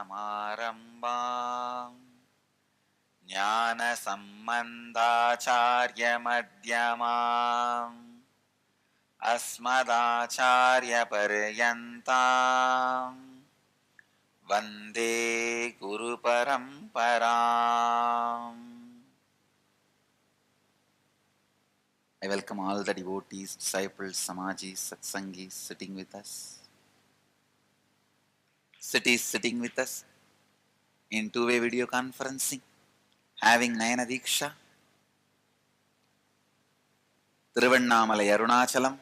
Samarambam Jnana Sambandhacharya Madhyamam Asmadacharya Paryantam Vande Guru Paramparam. I welcome all the devotees, disciples, Swamijis, satsangis sitting with us. Cities sitting with us in two-way video conferencing, having Nayana Diksha, Thiruvannamalai Arunachalam,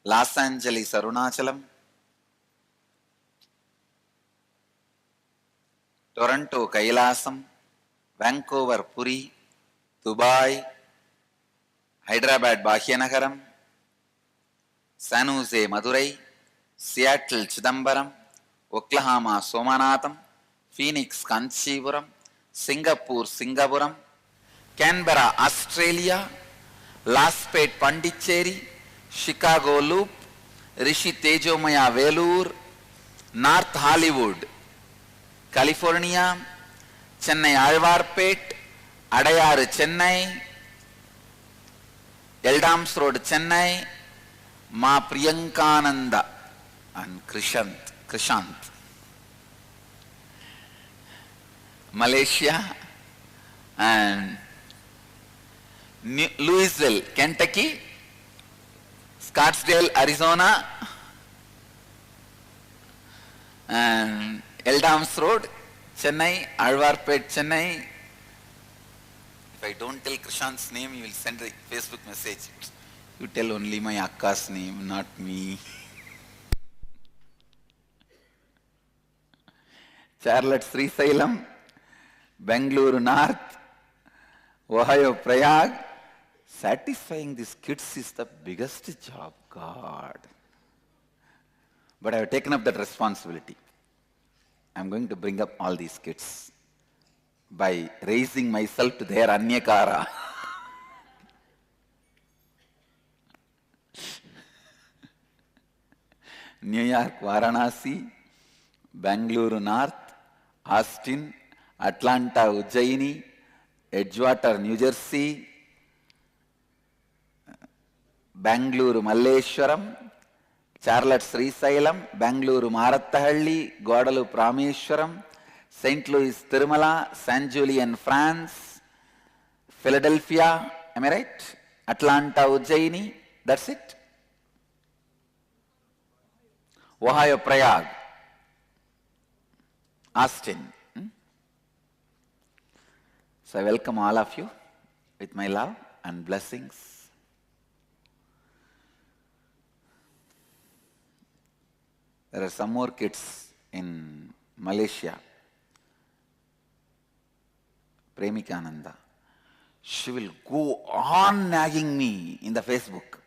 Los Angeles Arunachalam, Toronto Kailasam, Vancouver Puri, Dubai, Hyderabad Bhagyanagaram, San Jose Madurai, Seattle Chidambaram, Oklahoma Somanatham, Phoenix Kanchipuram, Singapore Singapuram, Canberra Australia, Laspet Pondicherry, Chicago Loop, Rishi Tejomaya Velur, North Hollywood, California, Chennai Alvarpet, Adayar Chennai, Eldams Road Chennai, Ma Priyankananda and Krishant, Malaysia and Louisville, Kentucky, Scottsdale, Arizona, and Eldams Road, Chennai, Alvarpet, Chennai. If I don't tell Krishant's name, you will send a Facebook message. You tell only my Akka's name, not me. Charlotte Srisailam, Bangalore North, Ohio Prayag. Satisfying these kids is the biggest job, God. But I have taken up that responsibility. I am going to bring up all these kids by raising myself to their Anyakara. New York, Varanasi, Bangalore North, Austin, Atlanta, Ujjaini, Edgewater, New Jersey, Bangalore, Malleshwaram, Charlotte, Srisailam, Bangalore, Marattahalli, Guadalupe, Rameshwaram, St. Louis, Tirumala, San Julian, France, Philadelphia, am I right? Atlanta, Ujjaini, that's it. Ohio, Prayag, Austin. So I welcome all of you with my love and blessings. There are some more kids in Malaysia. Premikananda. She will go on nagging me in the Facebook.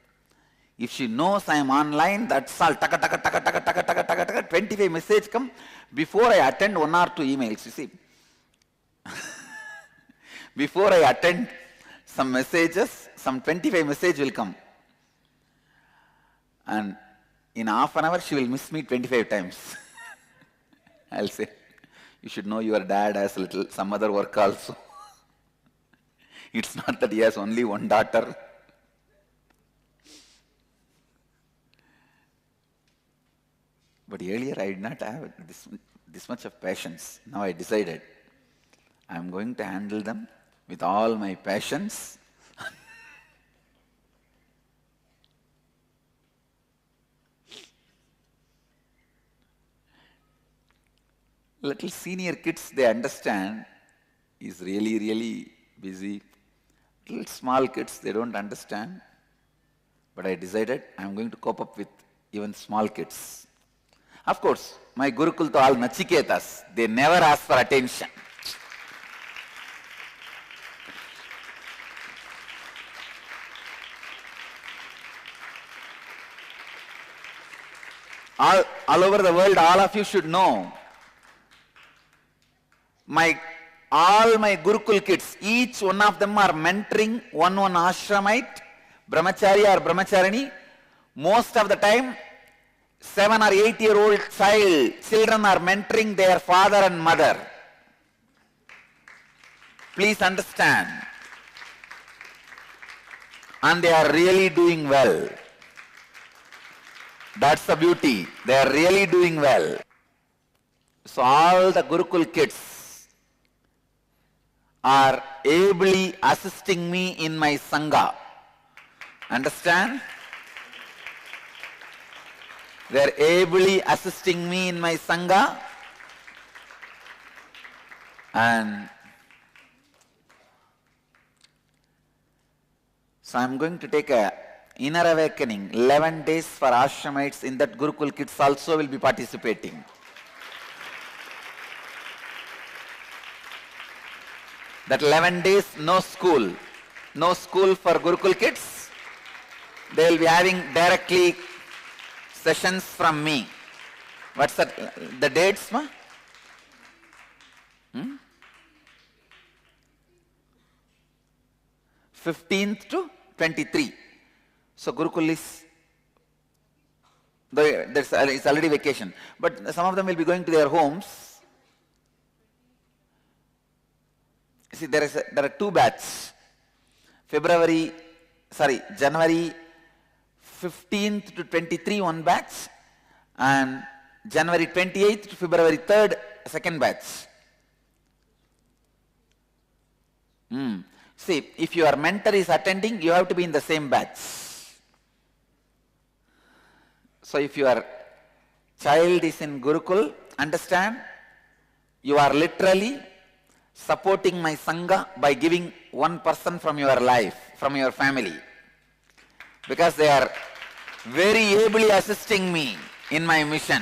If she knows I am online, that's all. 25 messages come before I attend 1 or 2 emails, you see. Before I attend some messages, some 25 messages will come. And in half an hour, she will miss me 25 times. I'll say, you should know your dad has some other work also. It's not that he has only one daughter. But earlier I did not have this much of patience. Now I decided I am going to handle them with all my passions. Little senior kids, they understand, is really, really busy. Little small kids, they don't understand. But I decided I am going to cope up with even small kids. Of course, my Gurukul to all Nachiketas, they never ask for attention. All over the world, all of you should know, all my Gurukul kids, each one of them are mentoring one ashramite, brahmachari or brahmacharini. Most of the time, 7 or 8-year-old children are mentoring their father and mother. Please understand. And they are really doing well. That's the beauty. They are really doing well. So all the Gurukul kids are ably assisting me in my Sangha. Understand? They are ably assisting me in my Sangha. And so I am going to take a inner awakening, 11 days for ashramites. In that Gurukul kids also will be participating. That 11 days, no school. No school for Gurukul kids. They will be having directly sessions from me. What's that? The dates, ma? 15th to 23. So Gurukul is, it's already vacation. But some of them will be going to their homes. See, there are two batches. January 15th to 23, one batch, and January 28th to February 3rd, second batch. See, if your mentor is attending, you have to be in the same batch. So if your child is in Gurukul, understand, you are literally supporting my Sangha by giving one person from your life, from your family. Because they are very ably assisting me in my mission.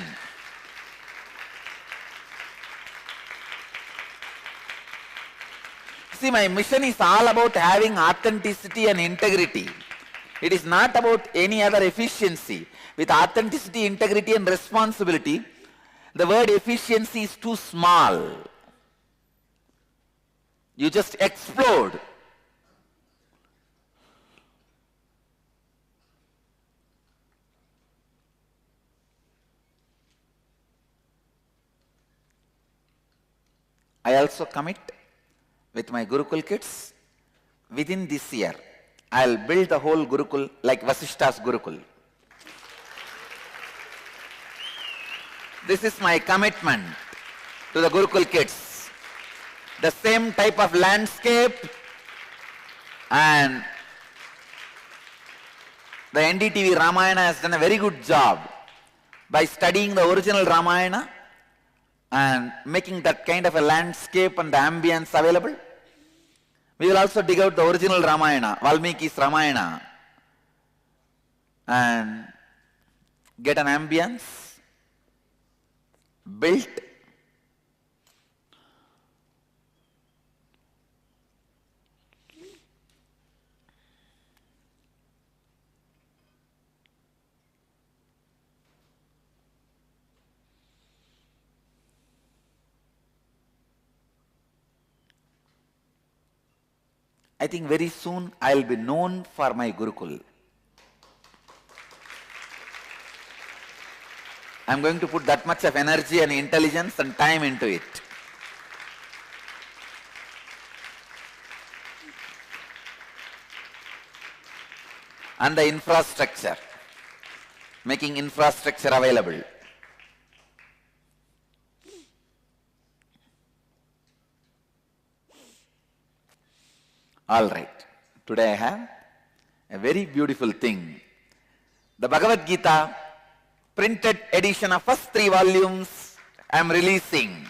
See, my mission is all about having authenticity and integrity. It is not about any other efficiency. With authenticity, integrity and responsibility, the word efficiency is too small. You just explode. I also commit with my Gurukul kids, within this year, I'll build the whole Gurukul like Vasishta's Gurukul. This is my commitment to the Gurukul kids. The same type of landscape, and the NDTV Ramayana has done a very good job by studying the original Ramayana and making that kind of a landscape and the ambience available. We will also dig out the original Ramayana, Valmiki's Ramayana, and get an ambience built. I think very soon I will be known for my Gurukul. I am going to put that much of energy and intelligence and time into it. And the infrastructure, making infrastructure available. All right, today I have a very beautiful thing. The Bhagavad Gita, printed edition of first 3 volumes, I am releasing.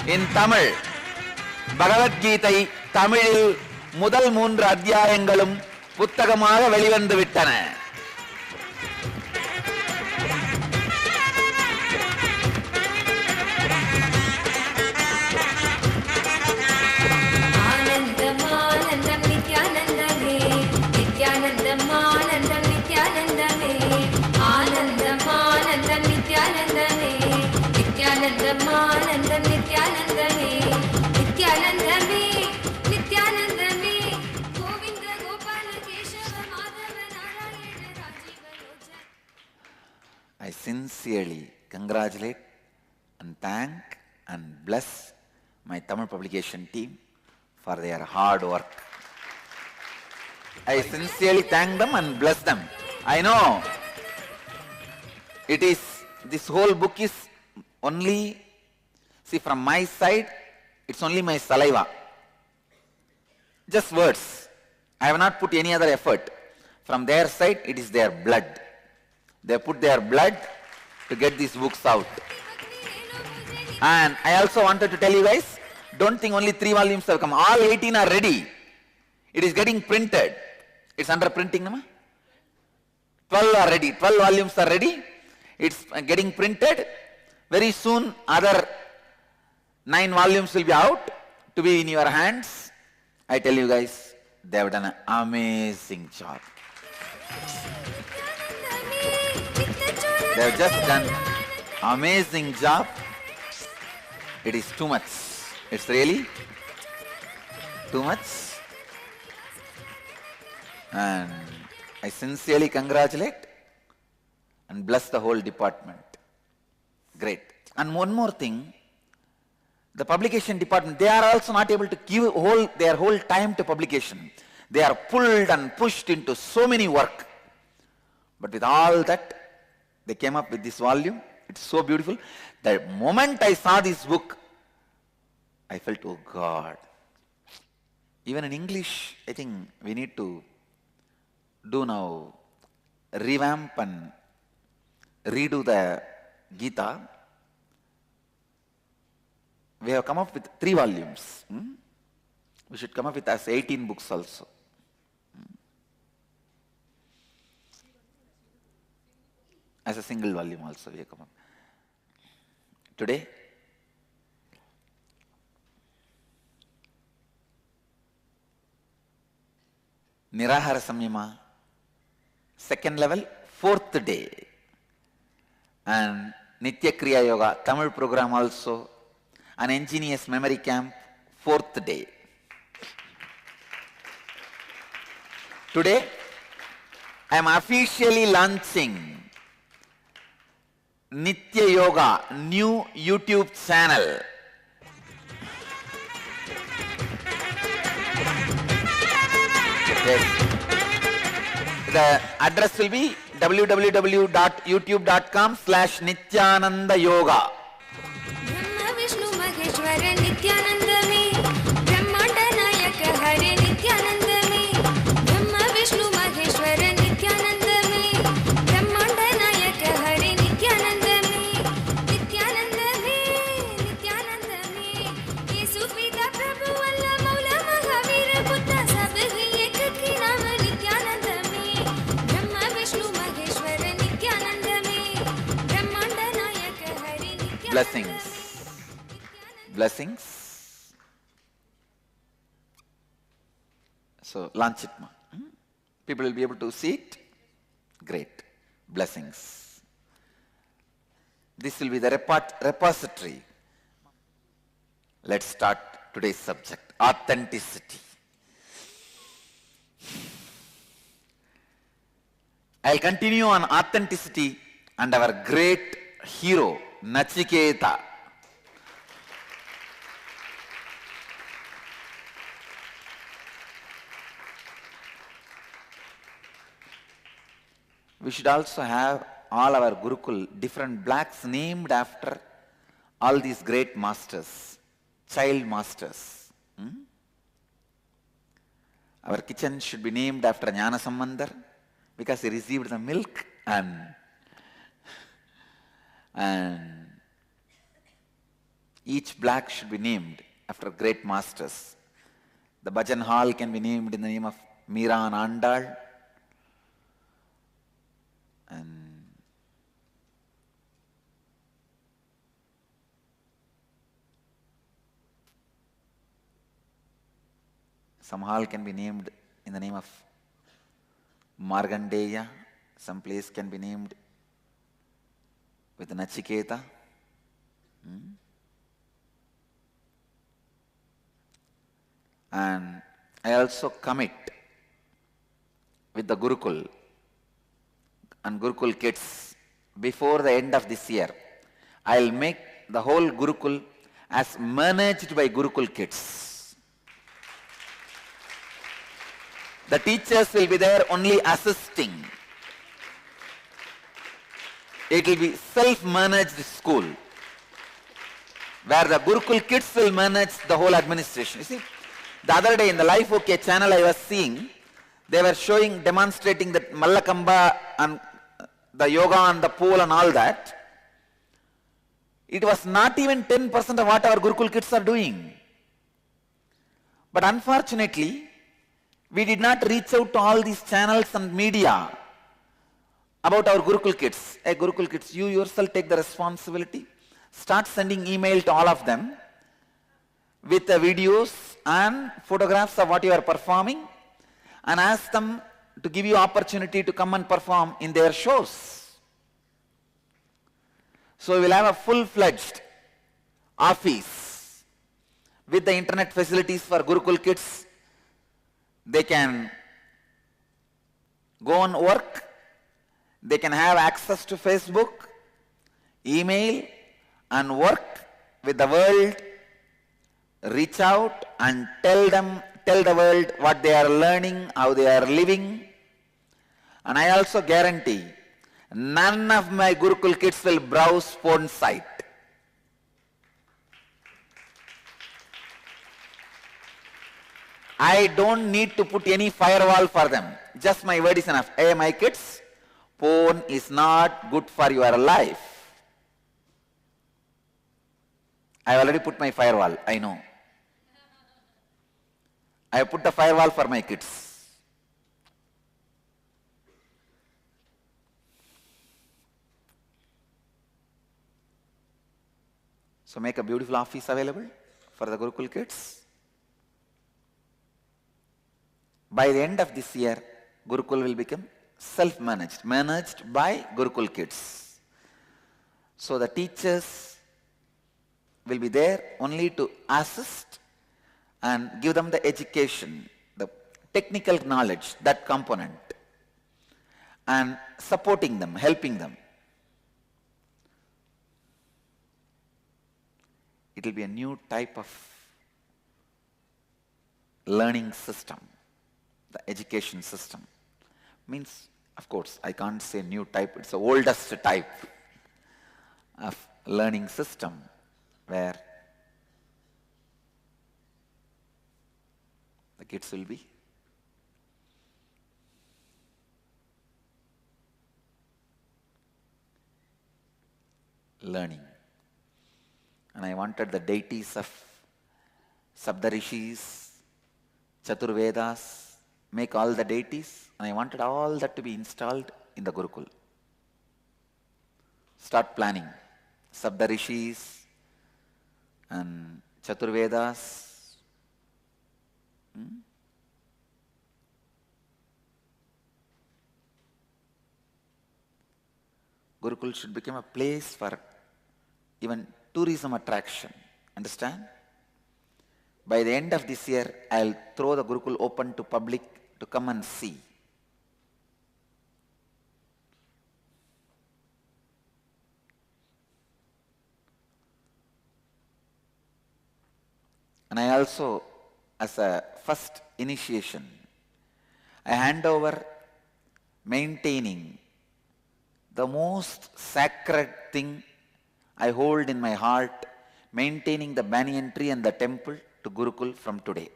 In Tamil, Bhagavad Gita, Tamil, முதல் 3 அத்தியாயங்களும் புத்தகமாக வெளிவந்து விட்டன. sincerely congratulate and thank and bless my Tamil publication team for their hard work. I sincerely thank them and bless them. I know this whole book is only, see, from my side, it's only my saliva. Just words. I have not put any other effort. From their side, it is their blood. They put their blood to get these books out. And I also wanted to tell you guys, don't think only 3 volumes have come. All 18 are ready. It is getting printed. It's under printing, no? 12 are ready. 12 volumes are ready. It's getting printed. Very soon, other 9 volumes will be out to be in your hands. I tell you guys, they have done an amazing job. They have just done amazing job. It is too much. It's really too much. And I sincerely congratulate and bless the whole department. Great. And one more thing, the publication department, they are also not able to give their whole time to publication. They are pulled and pushed into so many work. But with all that, they came up with this volume. It's so beautiful. The moment I saw this book, I felt, oh God. Even in English, I think we need to do now, revamp and redo the Gita. We have come up with 3 volumes. We should come up with as 18 books also. As a single volume also we have come up. Today, Nirahara Samyama, 2nd level, 4th day. And Nitya Kriya Yoga, Tamil program also, an engineer's memory camp, 4th day. Today, I am officially launching Nitya Yoga, new YouTube channel. Yes. The address will be www.youtube.com/Nithyananda Yoga. Blessings. Blessings. So launch it. People will be able to see it. Great. Blessings. This will be the repository. Let's start today's subject. Authenticity. I'll continue on authenticity and our great hero, Nachiketa. We should also have all our Gurukul, different blocks named after all these great masters, child masters. Our kitchen should be named after Jnana Sambandar because he received the milk and each block should be named after great masters. The Bhajan hall can be named in the name of Meera and Andal. And some hall can be named in the name of Margandeya. Some place can be named with Nachiketa. And I also commit with the Gurukul and Gurukul kids before the end of this year, I'll make the whole Gurukul as managed by Gurukul kids. The teachers will be there only assisting. It will be self-managed school, where the Gurukul kids will manage the whole administration. You see, the other day in the Life OK channel I was seeing, they were showing, demonstrating that Mallakamba and the yoga on the pool and all that. It was not even 10% of what our Gurukul kids are doing. But unfortunately, we did not reach out to all these channels and media about our Gurukul kids. Hey Gurukul kids, you yourself take the responsibility. Start sending email to all of them with the videos and photographs of what you are performing, and ask them to give you opportunity to come and perform in their shows. So we will have a full-fledged office with the internet facilities for Gurukul kids. They can go and work. They can have access to Facebook, email, and work with the world. Reach out and tell the world what they are learning, how they are living. And I also guarantee none of my Gurukul kids will browse porn site. I don't need to put any firewall for them. Just my word is enough. Hey, my kids, porn is not good for your life. I already put my firewall, I know. I put the firewall for my kids. So make a beautiful office available for the Gurukul kids. By the end of this year, Gurukul will become self-managed, managed by Gurukul kids. So the teachers will be there only to assist and give them the education, the technical knowledge, that component, and supporting them, helping them. It will be a new type of learning system, the education system. Means, of course, I can't say new type, it's the oldest type of learning system where the kids will be learning. And I wanted the deities of Sapdarishis, Chaturvedas, make all the deities, and I wanted all that to be installed in the Gurukul. Start planning. Sapdarishis and Chaturvedas. Gurukul should become a place for even tourism attraction. Understand? By the end of this year, I'll throw the Gurukul open to public to come and see. And I also, as a first initiation, I hand over maintaining the most sacred thing I hold in my heart, maintaining the banyan tree and the temple to Gurukul from today.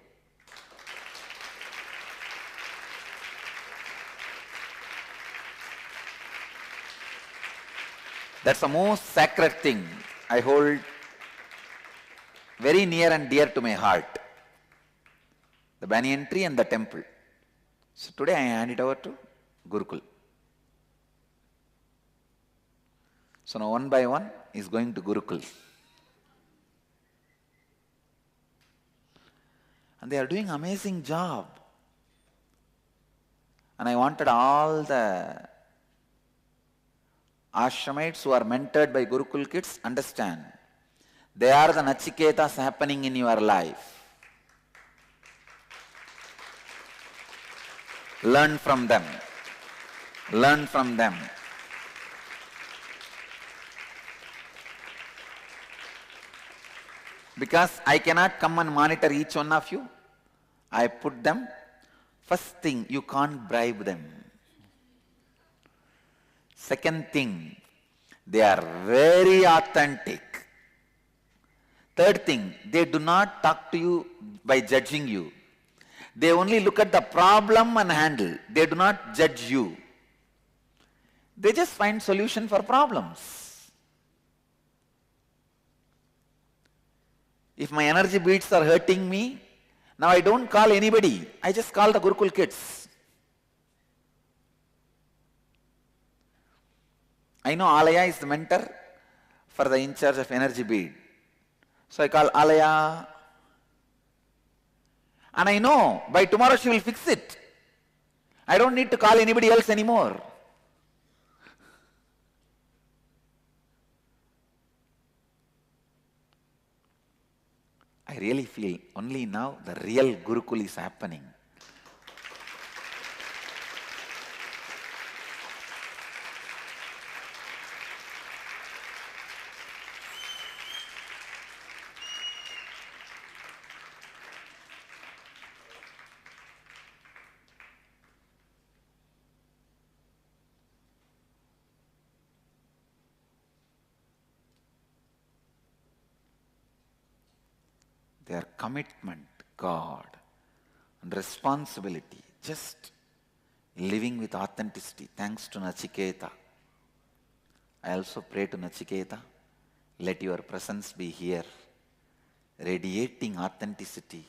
That's the most sacred thing I hold very near and dear to my heart. The banyan tree and the temple. So today I hand it over to Gurukul. So now one by one is going to Gurukul. And they are doing amazing job. And I wanted all the ashramites who are mentored by Gurukul kids understand. They are the Nachiketas happening in your life. Learn from them. Learn from them. Because I cannot come and monitor each one of you. I put them. First thing, you can't bribe them. Second thing, they are very authentic. Third thing, they do not talk to you by judging you. They only look at the problem and handle. They do not judge you. They just find solution for problems. If my energy beats are hurting me, now I don't call anybody. I just call the Gurukul kids. I know Alaya is the mentor for the in charge of energy bead. So I call Alaya. And I know by tomorrow she will fix it. I don't need to call anybody else anymore. I really feel only now the real Gurukul is happening. Their commitment, God, and responsibility, just living with authenticity, thanks to Nachiketa. I also pray to Nachiketa, let your presence be here, radiating authenticity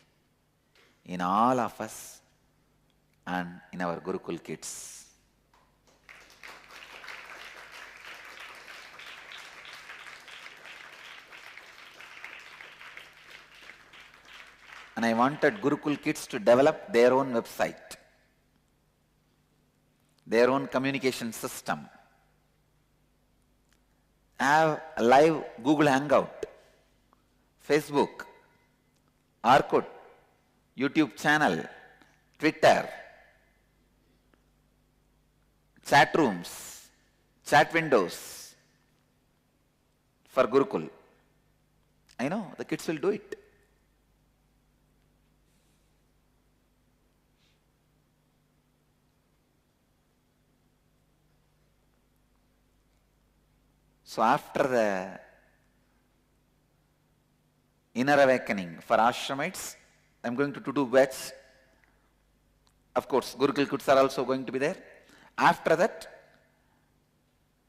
in all of us and in our Gurukul kids. And I wanted Gurukul kids to develop their own website, their own communication system, have a live Google Hangout, Facebook, Orkut, YouTube channel, Twitter, chat rooms, chat windows for Gurukul. I know the kids will do it. So after the inner awakening for ashramites, I am going to do batch. Of course, Gurukul kids are also going to be there. After that,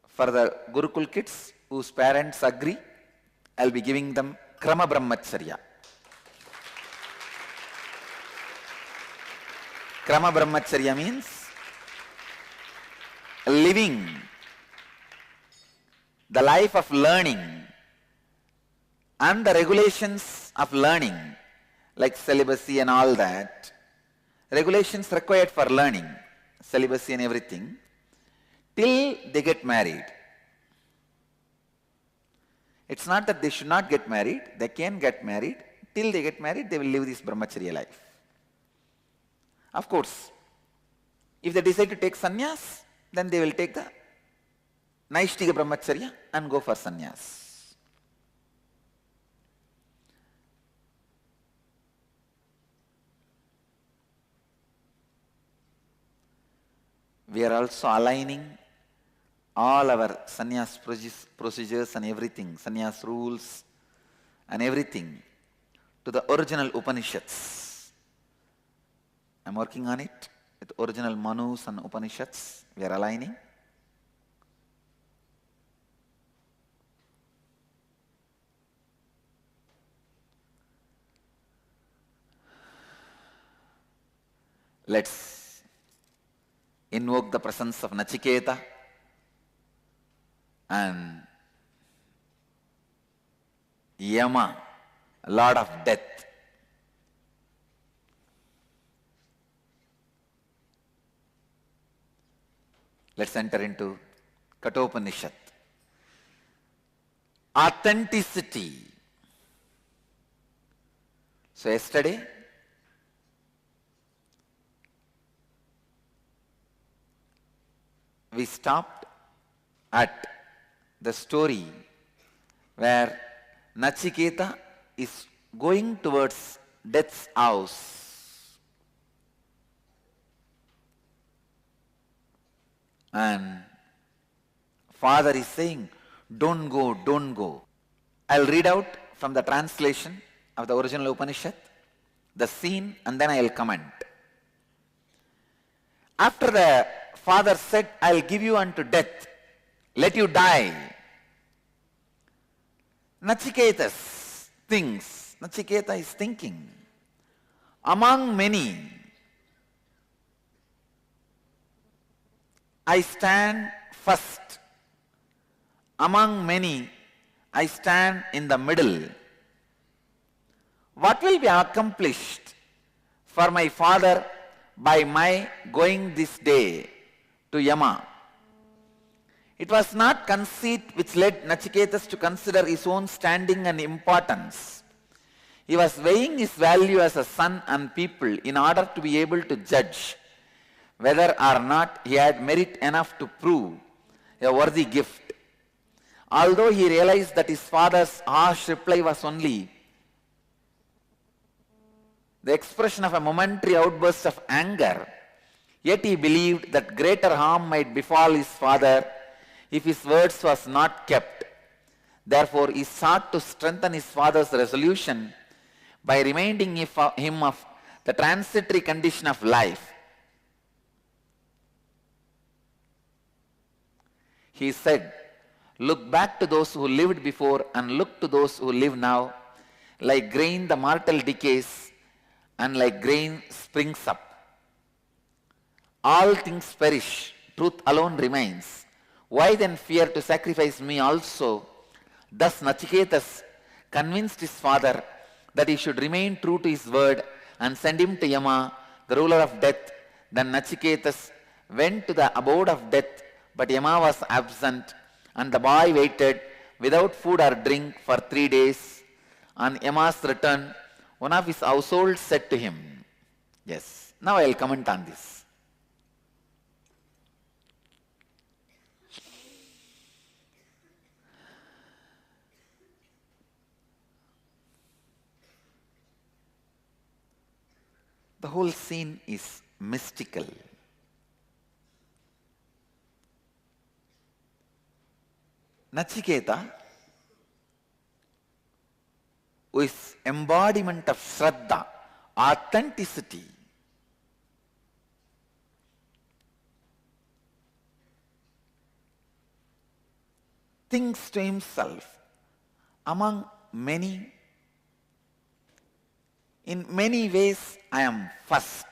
for the Gurukul kids whose parents agree, I will be giving them Krama Brahmacharya. Krama Brahmacharya means living the life of learning and the regulations of learning, like celibacy and all that, regulations required for learning, celibacy and everything, till they get married. It's not that they should not get married, they can get married. Till they get married, they will live this brahmacharya life. Of course, if they decide to take sannyas, then they will take the Naishtika Brahmacharya and go for sannyas. We are also aligning all our sannyas procedures and everything, sannyas rules and everything to the original Upanishads. I am working on it with original Manus and Upanishads. We are aligning. Let's invoke the presence of Nachiketa and Yama, Lord of Death. Let's enter into Kathopanishad. Authenticity. So yesterday, we stopped at the story where Nachiketa is going towards death's house. And father is saying, don't go, don't go. I'll read out from the translation of the original Upanishad, the scene, and then I'll comment. After the father said, I'll give you unto death, let you die. Nachiketa is thinking, among many, I stand first. Among many, I stand in the middle. What will be accomplished for my father by my going this day to Yama? It was not conceit which led Nachiketa to consider his own standing and importance. He was weighing his value as a son and people in order to be able to judge whether or not he had merit enough to prove a worthy gift. Although he realized that his father's harsh reply was only the expression of a momentary outburst of anger, yet he believed that greater harm might befall his father if his words was not kept. Therefore, he sought to strengthen his father's resolution by reminding him of the transitory condition of life. He said, look back to those who lived before and look to those who live now. Like grain the mortal decays, and like grain springs up. All things perish, truth alone remains. Why then fear to sacrifice me also? Thus Nachiketa convinced his father that he should remain true to his word and send him to Yama, the ruler of death. Then Nachiketa went to the abode of death, but Yama was absent, and the boy waited without food or drink for 3 days. On Yama's return, one of his household said to him, yes, now I will comment on this. The whole scene is mystical. Nachiketa, who is embodiment of Shraddha, authenticity, thinks to himself, among many, in many ways I am first.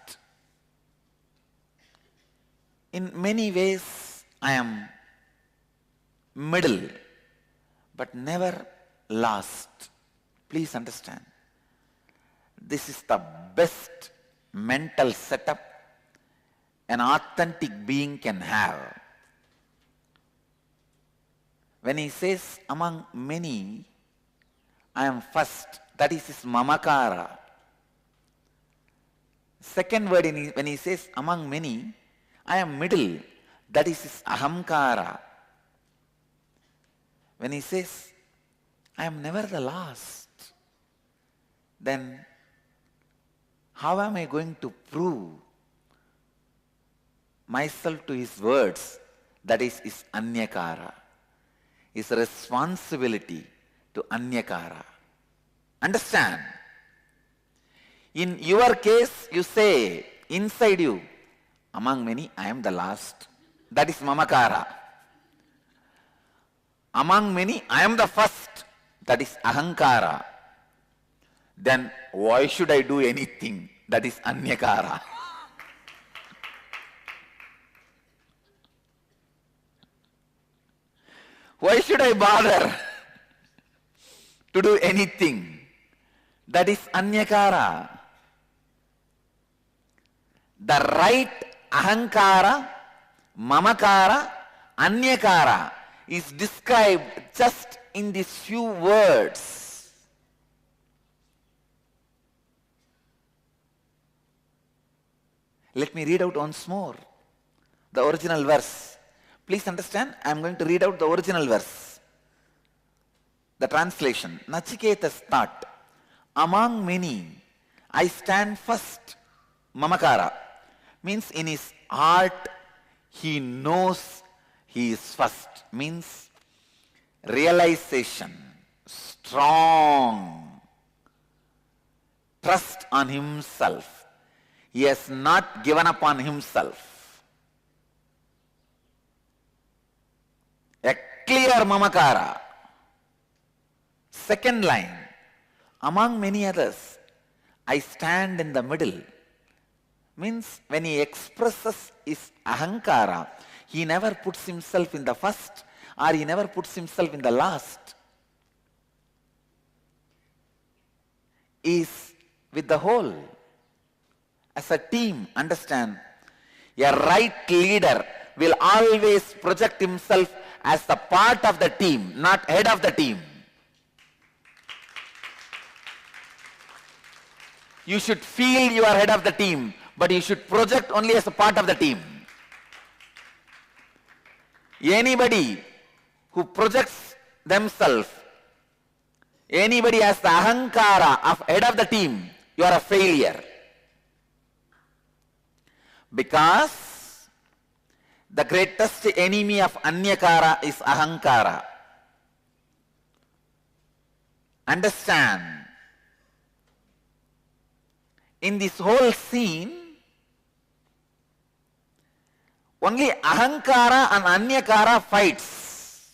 In many ways I am middle, but never last. Please understand, this is the best mental setup an authentic being can have. When he says, among many, I am first, that is his mamakara. Second word, when he says, among many, I am middle, that is his ahamkara. When he says, I am never the last, then how am I going to prove myself to his words? That is his anyakara, his responsibility to anyakara. Understand? In your case, you say, inside you, among many, I am the last. That is mamakara. Among many, I am the first. That is ahankara. Then why should I do anything? That is anyakara. Why should I bother to do anything? That is anyakara. The right ahankara, mamakara, anyakara is described just in these few words. Let me read out once more the original verse. Please understand, I am going to read out the original verse. The translation. Nachiketa's thought, Among many, I stand first. Mamakara means in his heart he knows he is first. Means realization, strong trust on himself. He has not given up on himself. A clear mamakara. Second line, among many others, I stand in the middle. Means when he expresses his ahankara, he never puts himself in the first or he never puts himself in the last. He is with the whole. As a team, understand, a right leader will always project himself as the part of the team, not head of the team. You should feel you are head of the team, but you should project only as a part of the team. Anybody who projects themselves, anybody has the ahankara of head of the team, you are a failure. Because the greatest enemy of anyakara is ahankara. Understand? In this whole scene, only ahankara and anyakara fights.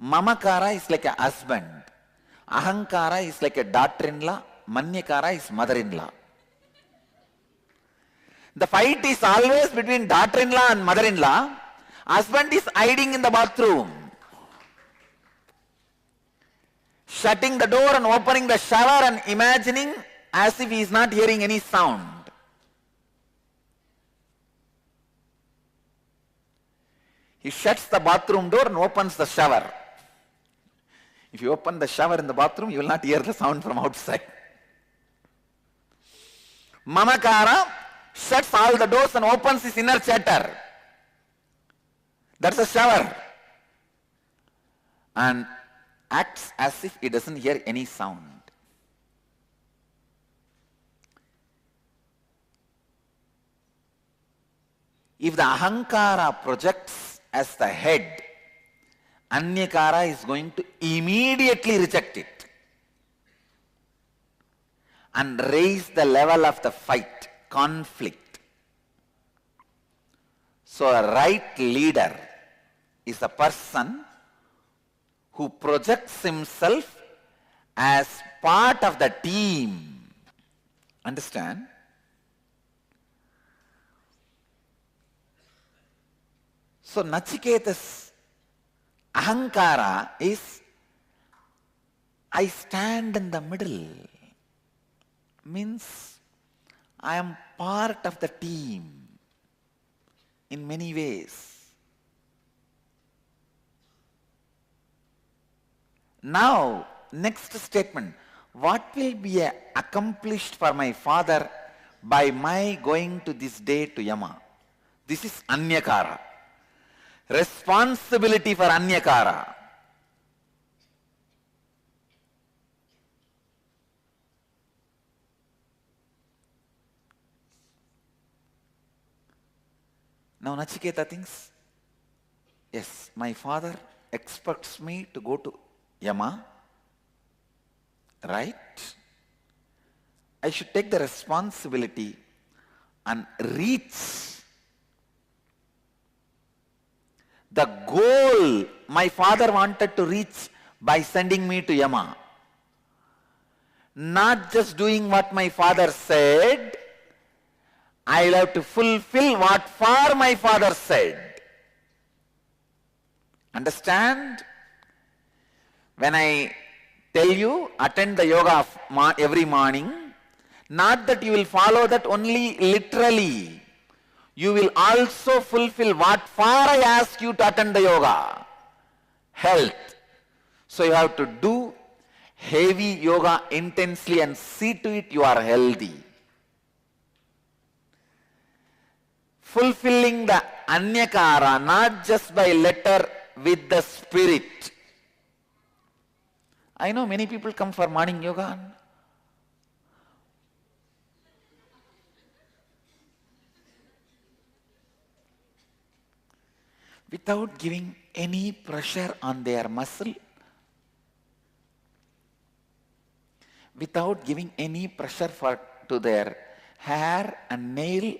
Mamakara is like a husband. Ahankara is like a daughter-in-law. Manyakara is mother-in-law. The fight is always between daughter-in-law and mother-in-law. Husband is hiding in the bathroom, shutting the door and opening the shower and imagining as if he is not hearing any sound. He shuts the bathroom door and opens the shower. If you open the shower in the bathroom, you will not hear the sound from outside. Mamakara shuts all the doors and opens his inner chatter. That's a shower. And acts as if he doesn't hear any sound. If the ahankara projects as the head, anyakara is going to immediately reject it and raise the level of the fight, conflict. So a right leader is a person who projects himself as part of the team. Understand? So Nachiketa's ahankara is, I stand in the middle. Means I am part of the team in many ways. Now, next statement. What will be accomplished for my father by my going to this day to Yama? This is anyakara. Responsibility for anyakara. Now Nachiketa thinks, yes, my father expects me to go to Yama, right? I should take the responsibility and reach the goal my father wanted to reach by sending me to Yama. Not just doing what my father said, I will have to fulfill what for my father said. Understand? When I tell you, attend the yoga every morning, not that you will follow that only literally. You will also fulfill what for I ask you to attend the yoga. Health. So you have to do heavy yoga intensely and see to it you are healthy. Fulfilling the anyakara not just by letter with the spirit. I know many people come for morning yoga. Without giving any pressure on their muscle, without giving any pressure to their hair and nail,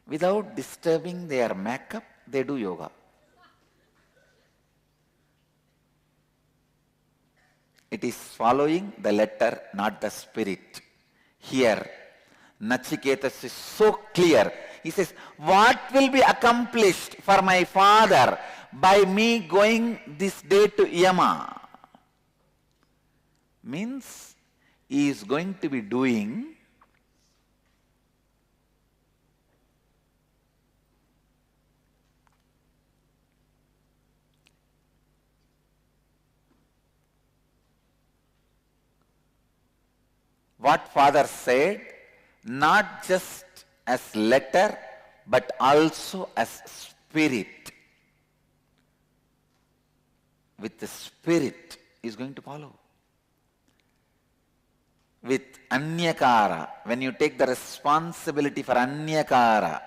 without disturbing their makeup, they do yoga. It is following the letter, not the spirit. Here, Nachiketha is so clear. He says, what will be accomplished for my father by me going this day to Yama? Means he is going to be doing what father said, not just as letter, but also as spirit. With the spirit, he is going to follow. With anyakara, when you take the responsibility for anyakara,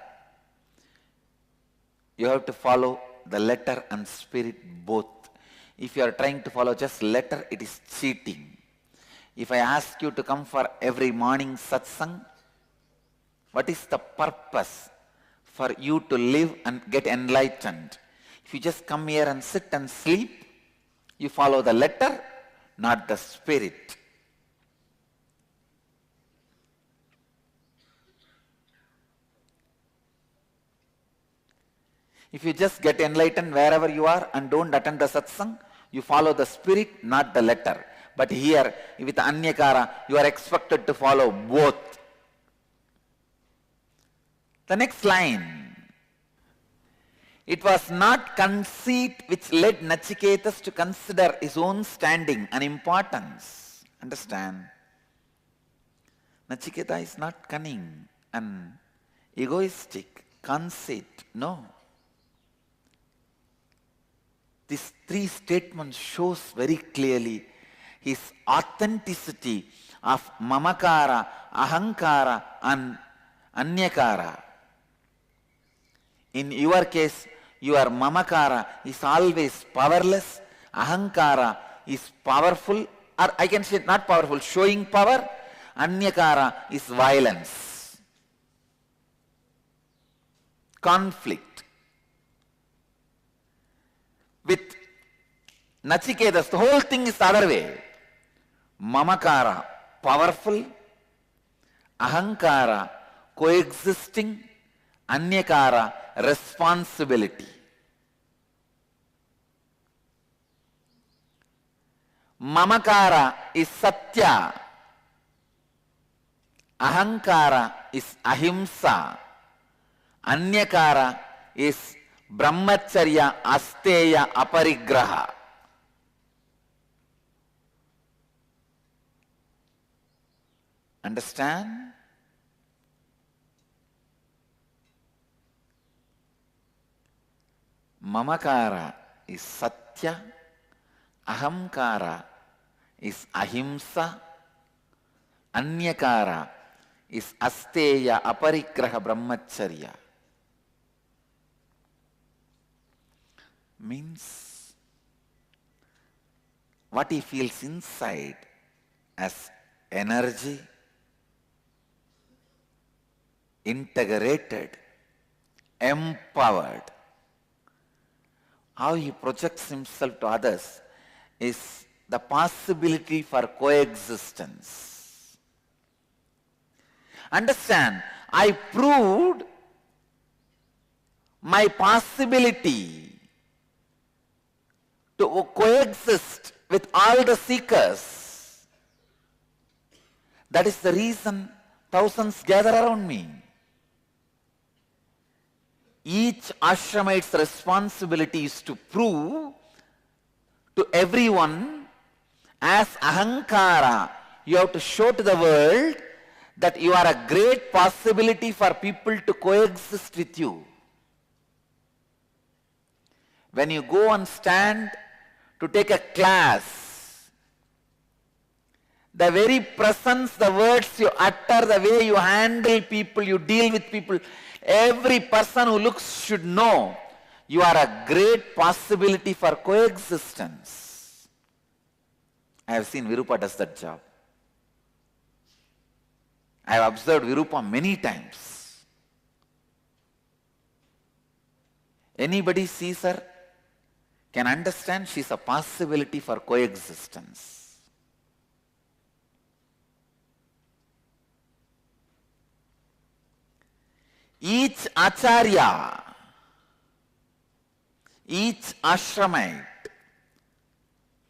you have to follow the letter and spirit both. If you are trying to follow just letter, it is cheating. If I ask you to come for every morning satsang, what is the purpose for you to live and get enlightened? If you just come here and sit and sleep, you follow the letter, not the spirit. If you just get enlightened wherever you are and don't attend the satsang, you follow the spirit, not the letter. But here, with anyakara, you are expected to follow both. The next line. It was not conceit which led Nachiketa to consider his own standing and importance. Understand? Nachiketa is not cunning and egoistic, conceit. No. These three statements shows very clearly his authenticity of mamakara, ahankara and anyakara. In your case, your mamakara is always powerless, ahankara is powerful, or I can say not powerful, showing power, anyakara is violence, conflict. With Nachiketa, the whole thing is the other way. Mamakara, powerful, ahankara, coexisting, anyakara, responsibility. Mamakara is satya, ahankara is ahimsa, anyakara is brahmacharya, asteya, aparigraha. Understand? Mamakara is satya, ahamkara is ahimsa, anyakara is asteya, aparigraha, brahmacharya. Means what he feels inside as energy, integrated, empowered. How he projects himself to others is the possibility for coexistence. Understand, I proved my possibility to coexist with all the seekers. That is the reason thousands gather around me. Each ashramite's responsibility is to prove to everyone as ahankara. You have to show to the world that you are a great possibility for people to coexist with you. When you go and stand to take a class. The very presence, the words you utter, the way you handle people, you deal with people, every person who looks should know you are a great possibility for coexistence. I have seen Virupa does that job. I have observed Virupa many times. Anybody sees her can understand she is a possibility for coexistence. Each acharya, each ashramite,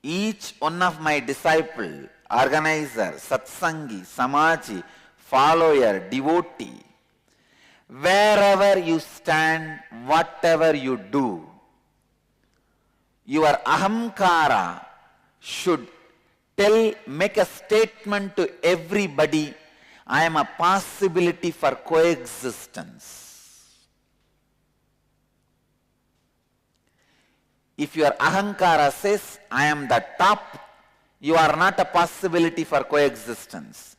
each one of my disciple, organizer, satsangi, samaji, follower, devotee, wherever you stand, whatever you do, your ahamkara should make a statement to everybody, I am a possibility for coexistence. If your ahankara says, I am the top, you are not a possibility for coexistence.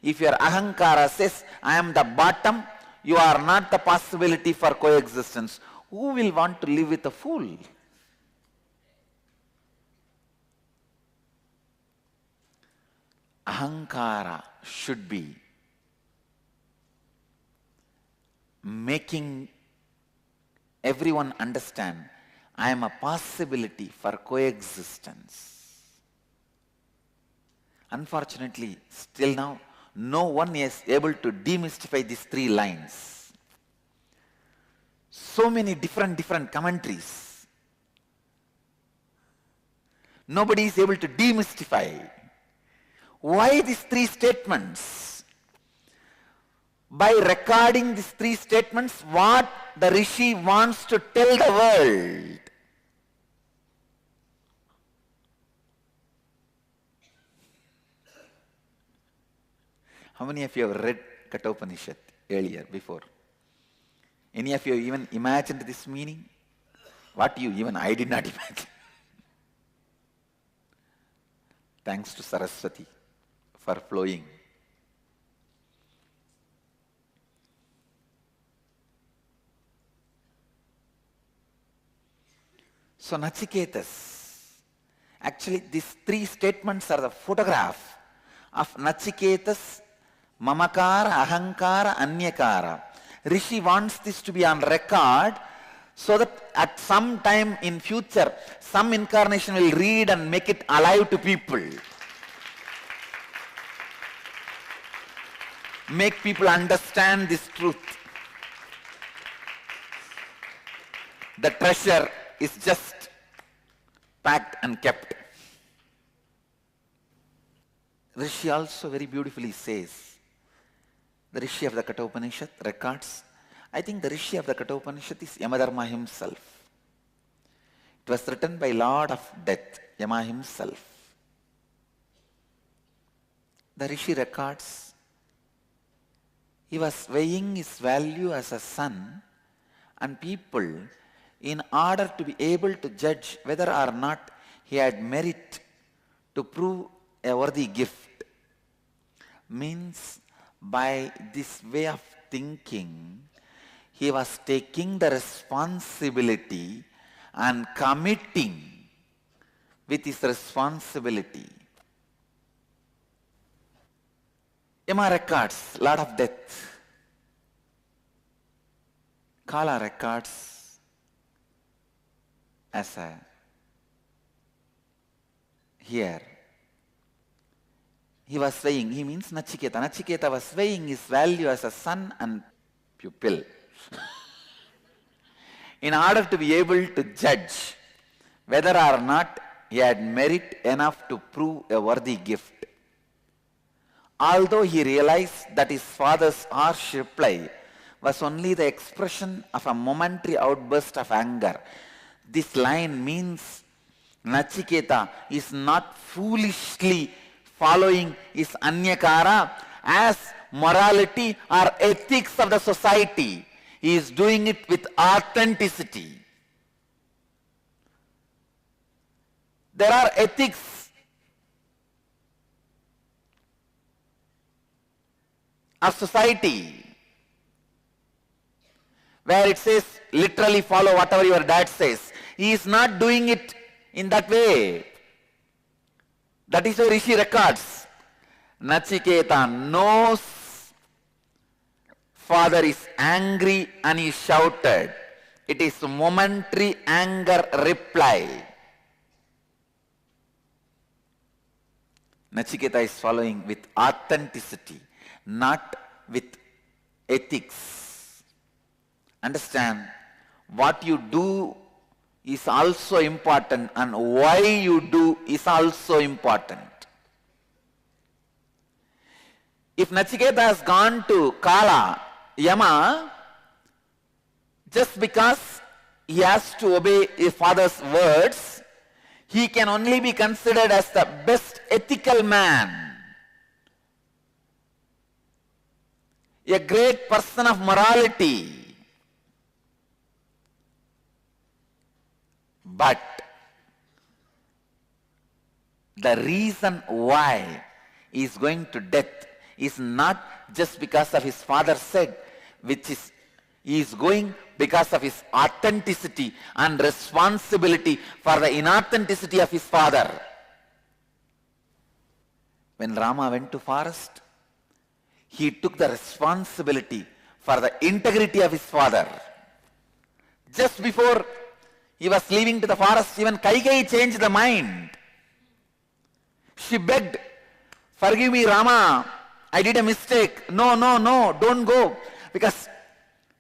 If your ahankara says, I am the bottom, you are not the possibility for coexistence. Who will want to live with a fool? Ahankara should be making everyone understand I am a possibility for coexistence. Unfortunately, still now, no one is able to demystify these three lines. So many different commentaries. Nobody is able to demystify. Why these three statements? By recording these three statements, what the Rishi wants to tell the world. How many of you have read Kathopanishad earlier, before? Any of you even imagined this meaning? What you even I did not imagine. Thanks to Saraswati for flowing. So Nachiketas, actually these three statements are the photograph of Nachiketas, Mamakara, Ahankara, Anyakara. Rishi wants this to be on record so that at some time in future, some incarnation will read and make it alive to people. Make people understand this truth. The treasure is just packed and kept. Rishi also very beautifully says, the Rishi of the Kathopanishad records, I think the Rishi of the Kathopanishad is Yamadharma himself. It was written by Lord of Death, Yama himself. The Rishi records, he was weighing his value as a son, and people, in order to be able to judge whether or not he had merit to prove a worthy gift, means by this way of thinking, he was taking the responsibility and committing with his responsibility. Yama records, Lord of Death. Kala records as a here. He was weighing, he means Nachiketa. Nachiketa was weighing his value as a son and pupil. In order to be able to judge whether or not he had merit enough to prove a worthy gift. Although he realized that his father's harsh reply was only the expression of a momentary outburst of anger, this line means Nachiketa is not foolishly following his anyakara as morality or ethics of the society. He is doing it with authenticity. There are ethics of society where it says literally follow whatever your dad says. He is not doing it in that way. That is why Rishi records. Nachiketa knows father is angry and he shouted. It is momentary anger reply. Nachiketa is following with authenticity, not with ethics. Understand, what you do is also important and why you do is also important. If Nachiketa has gone to Kala, Yama, just because he has to obey his father's words, he can only be considered as the best ethical man, a great person of morality. But the reason why he is going to death is not just because of his father said, which is he is going because of his authenticity and responsibility for the inauthenticity of his father. When Rama went to forest, he took the responsibility for the integrity of his father. Just before he was leaving to the forest, even Kaikeyi changed the mind. She begged, forgive me Rama, I did a mistake. No, don't go. Because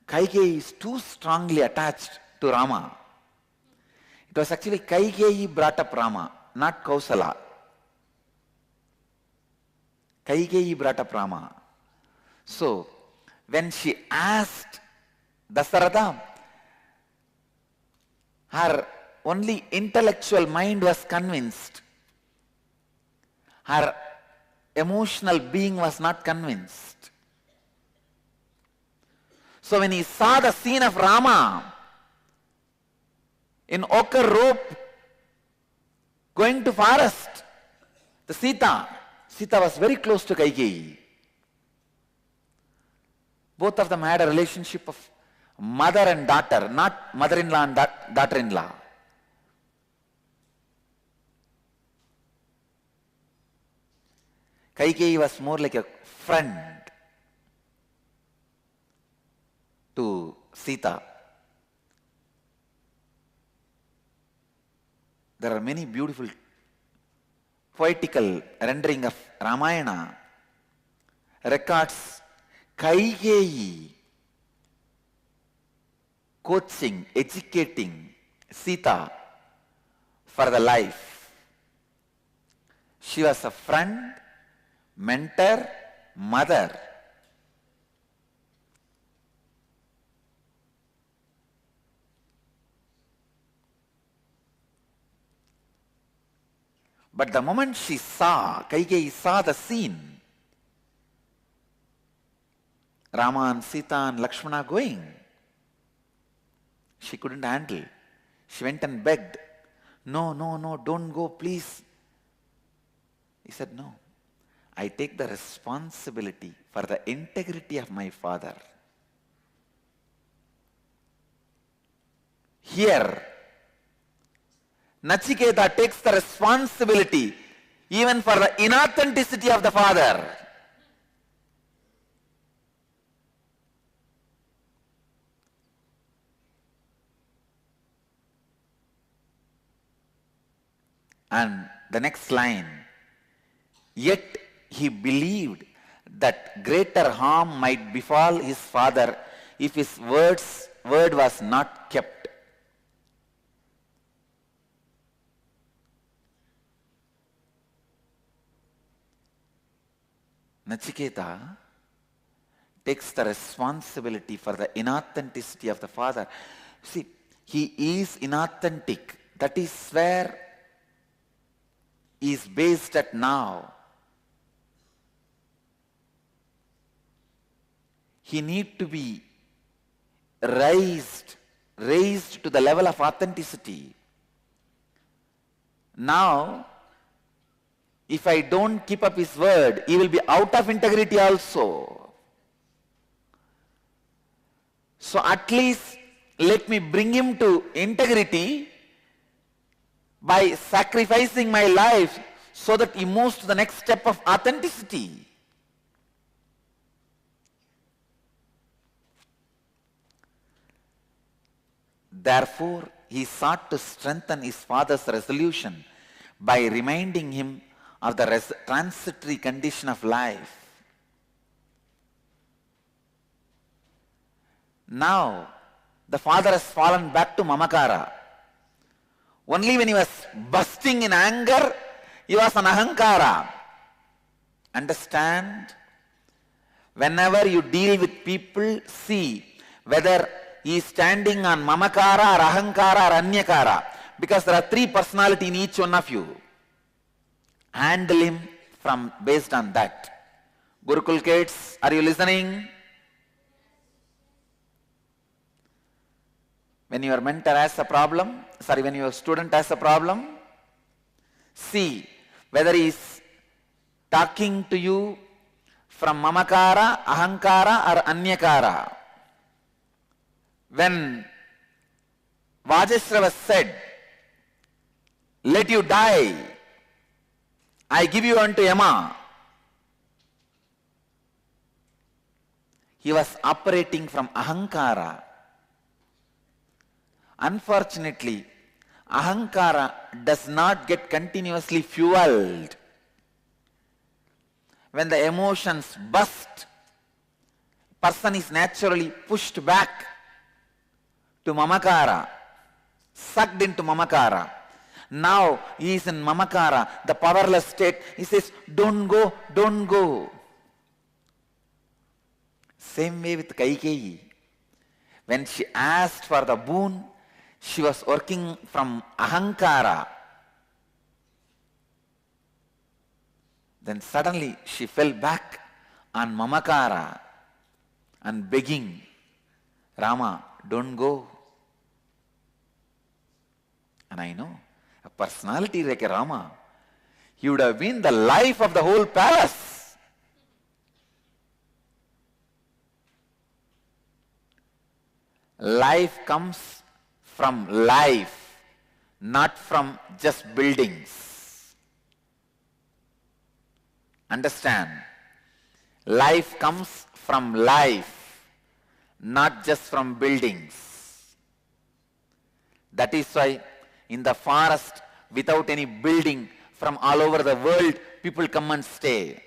Kaikeyi is too strongly attached to Rama. It was actually Kaikeyi brought up Rama, not Kausala. Kaikeyi brought up Rama. So, when she asked Dasaratha, her only intellectual mind was convinced. Her emotional being was not convinced. So when he saw the scene of Rama in ochre robe going to forest, the Sita was very close to Kaikeyi. Both of them had a relationship of mother and daughter, not mother-in-law and daughter-in-law. Kaikeyi was more like a friend to Sita. There are many beautiful poetical rendering of Ramayana records Kaikeyi coaching, educating Sita for the life. She was a friend, mentor, mother. But the moment Kaikeyi saw the scene, Rama and Sita and Lakshmana going, she couldn't handle. She went and begged, no, don't go, please. He said, no, I take the responsibility for the integrity of my father. Here, Nachiketa takes the responsibility even for the inauthenticity of the father. And the next line, yet he believed that greater harm might befall his father if his word was not kept. Nachiketa takes the responsibility for the inauthenticity of the father. See, he is inauthentic. That is where he is based at now. He needs to be raised to the level of authenticity. Now, if I don't keep up his word, he will be out of integrity also. So at least let me bring him to integrity by sacrificing my life so that he moves to the next step of authenticity. Therefore, he sought to strengthen his father's resolution by reminding him of the transitory condition of life. Now, the father has fallen back to mamakara. Only when he was bursting in anger, he was an ahankara. Understand? Whenever you deal with people, see whether he is standing on mamakara or ahankara or anyakara. Because there are three personalities in each one of you. Handle him based on that. Gurukul kids, are you listening? When your mentor has a problem, when your student has a problem, see whether he is talking to you from mamakara, ahankara or anyakara. When Vajashrava said, let you die, I give you unto Yama, he was operating from ahankara. Unfortunately, ahankara does not get continuously fueled. When the emotions burst, person is naturally pushed back to mamakara, sucked into mamakara. Now he is in mamakara, the powerless state. He says, don't go, don't go. Same way with Kaikeyi. When she asked for the boon, she was working from ahankara. Then suddenly she fell back on mamakara and begging, Rama, don't go. And I know, a personality like a Rama, he would have been the life of the whole palace. Life comes from life, not from just buildings. Understand? Life comes from life, not just from buildings. That is why in the forest, without any building, from all over the world, people come and stay.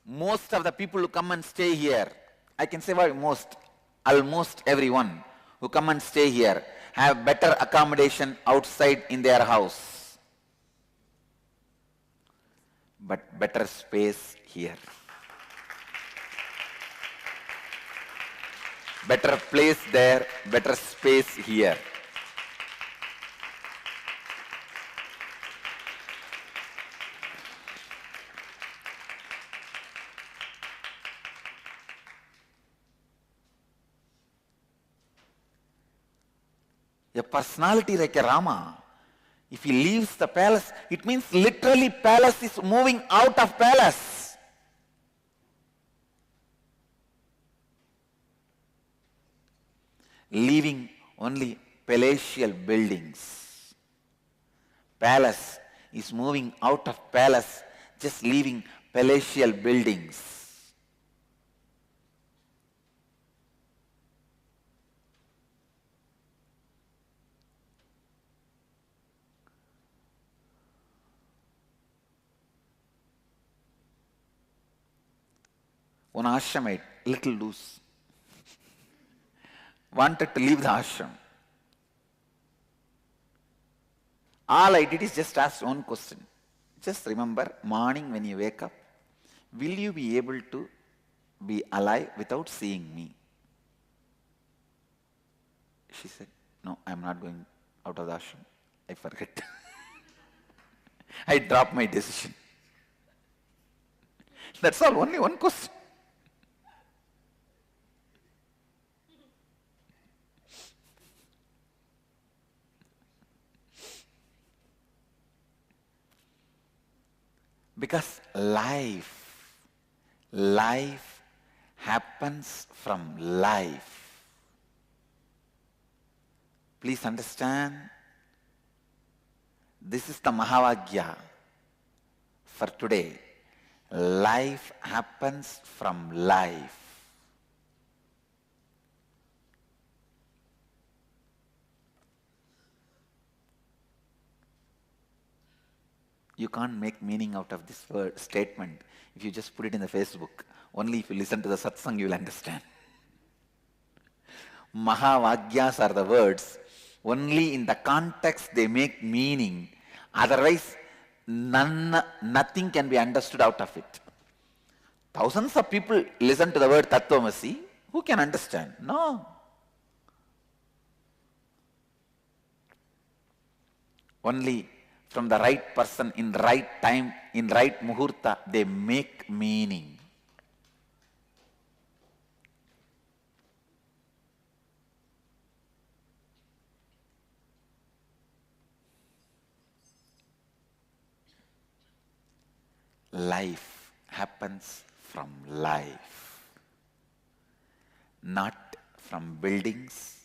Most of the people who come and stay here, I can say why almost everyone who come and stay here have better accommodation outside in their house, but better space here. Better place there, better space here. A personality like a Rama, if he leaves the palace, it means literally palace is moving out of palace. Leaving only palatial buildings. Palace is moving out of palace, just leaving palatial buildings. One ashramite, little loose, wanted to leave the ashram. All I did is just ask one question. Just remember, morning when you wake up, will you be able to be alive without seeing me? She said, no, I am not going out of the ashram. I forget. I dropped my decision. That's all, only one question. Because life happens from life. Please understand, this is the Mahavagya for today. Life happens from life. You can't make meaning out of this word statement if you just put it in the Facebook. Only if you listen to the satsang you will understand. Mahavagyas are the words. Only in the context they make meaning. Otherwise, nothing can be understood out of it. Thousands of people listen to the word Tattvamasi. Who can understand? No. Only from the right person, in right time, in right muhurta, they make meaning. Life happens from life, not from buildings,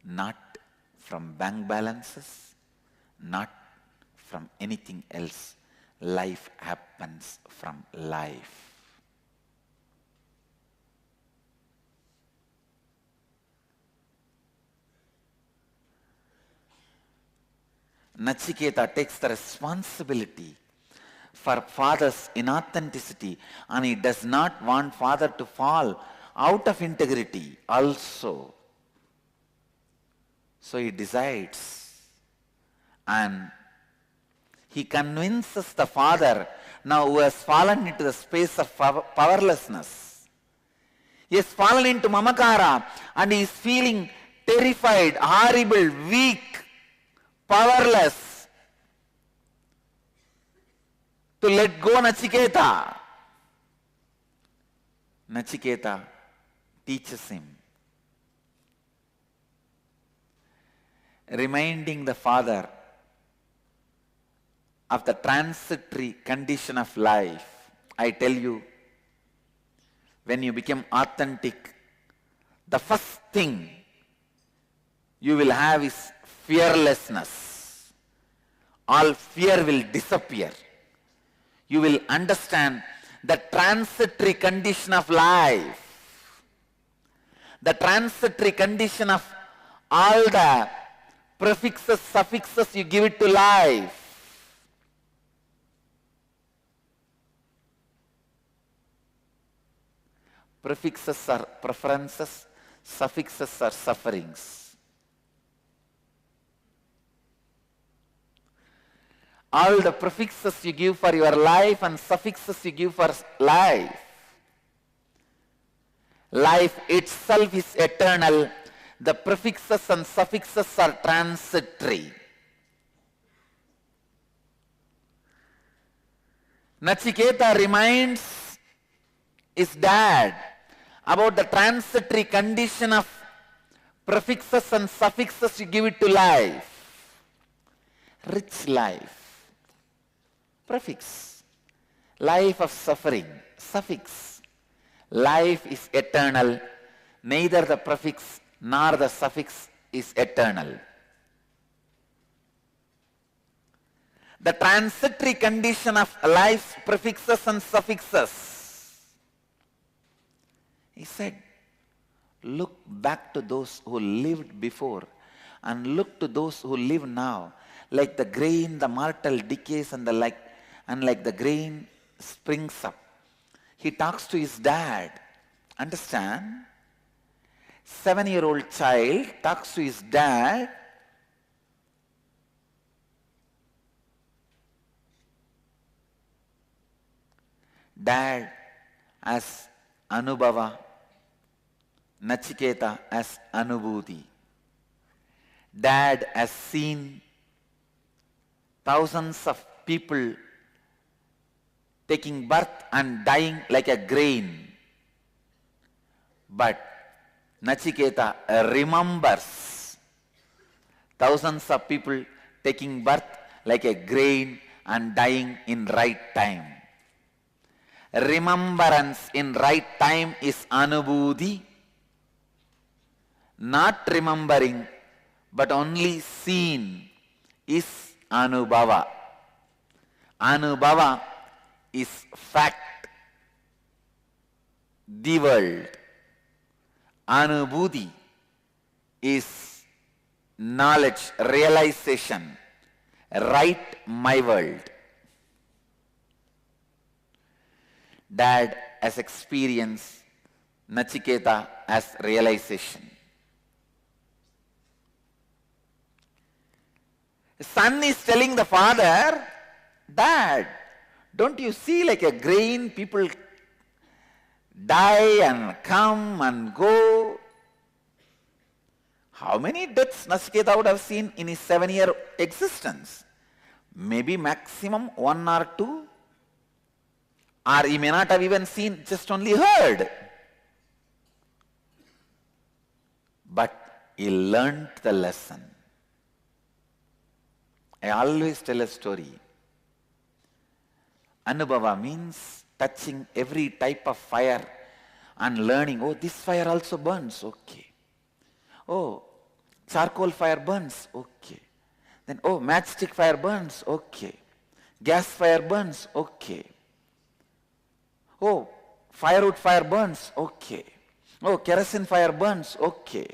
not from bank balances, not from anything else. Life happens from life. Nachiketa takes the responsibility for father's inauthenticity, and he does not want father to fall out of integrity also. So he decides, and he convinces the father now who has fallen into the space of powerlessness. He has fallen into mamakara and he is feeling terrified, horrible, weak, powerless to let go Nachiketa. Nachiketa teaches him, reminding the father of the transitory condition of life. I tell you, when you become authentic, the first thing you will have is fearlessness. All fear will disappear. You will understand the transitory condition of life, the transitory condition of all the prefixes, suffixes you give it to life. Prefixes are preferences, suffixes are sufferings. All the prefixes you give for your life and suffixes you give for life. Life itself is eternal. The prefixes and suffixes are transitory. Nachiketa reminds his dad about the transitory condition of prefixes and suffixes you give it to life. Rich life. Prefix. Life of suffering. Suffix. Life is eternal. Neither the prefix nor the suffix is eternal. The transitory condition of life's prefixes and suffixes. He said, look back to those who lived before and look to those who live now. Like the grain, the mortal decays and like the grain springs up. He talks to his dad. Understand? 7-year-old child talks to his dad. Dad as Anubhava, Nachiketa as Anubhuti. Dad has seen thousands of people taking birth and dying like a grain. But Nachiketa remembers thousands of people taking birth like a grain and dying in right time. Remembrance in right time is anubhuti. Not remembering but only seen is anubhava. Anubhava is fact, the world. Anubhuti is knowledge, realization, right, my world. Dad has experienced, Nachiketa as realization. Son is telling the father, Dad, don't you see like a grain, people die and come and go? How many deaths Nachiketa would have seen in his 7-year existence? Maybe maximum 1 or 2. Or he may not have even seen, just only heard. But he learned the lesson. I always tell a story. Anubhava means touching every type of fire and learning, oh, this fire also burns, okay. Oh, charcoal fire burns, okay. Then, oh, matchstick fire burns, okay. Gas fire burns, okay. Oh, firewood fire burns, okay. Oh, kerosene fire burns, okay.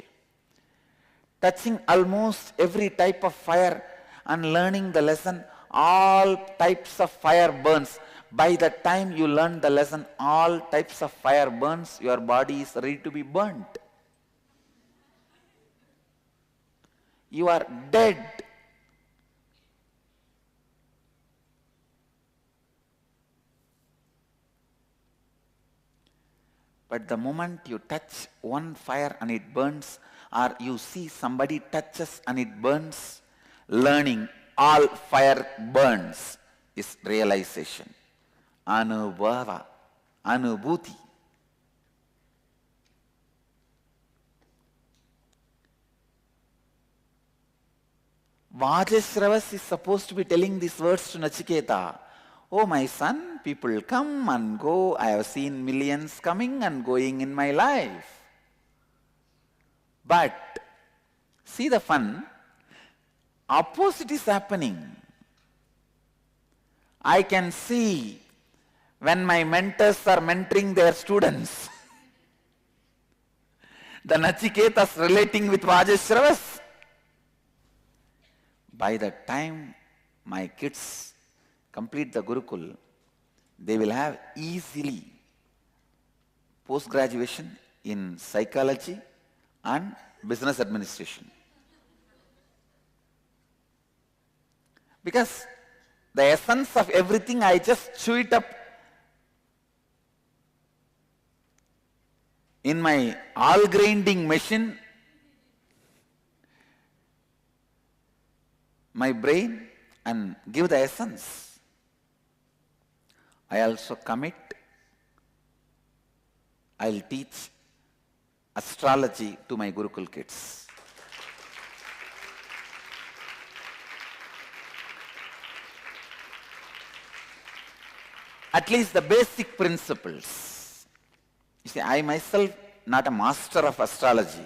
Touching almost every type of fire and learning the lesson, all types of fire burns. By the time you learn the lesson, all types of fire burns, your body is ready to be burnt. You are dead. But the moment you touch one fire and it burns, or you see somebody touches and it burns, learning all fire burns is realization. Anubhava, anubhuti. Vajashravas is supposed to be telling these words to Nachiketa. Oh my son, people come and go. I have seen millions coming and going in my life. But see the fun, opposite is happening. I can see when my mentors are mentoring their students, the Nachiketas relating with Vajashravas. By the time my kids complete the Gurukul, they will have easily post-graduation in psychology and business administration. Because the essence of everything, I just chew it up in my all grinding machine, my brain, and give the essence. I also commit, I'll teach astrology to my Gurukul kids. At least the basic principles. You see, I myself not a master of astrology.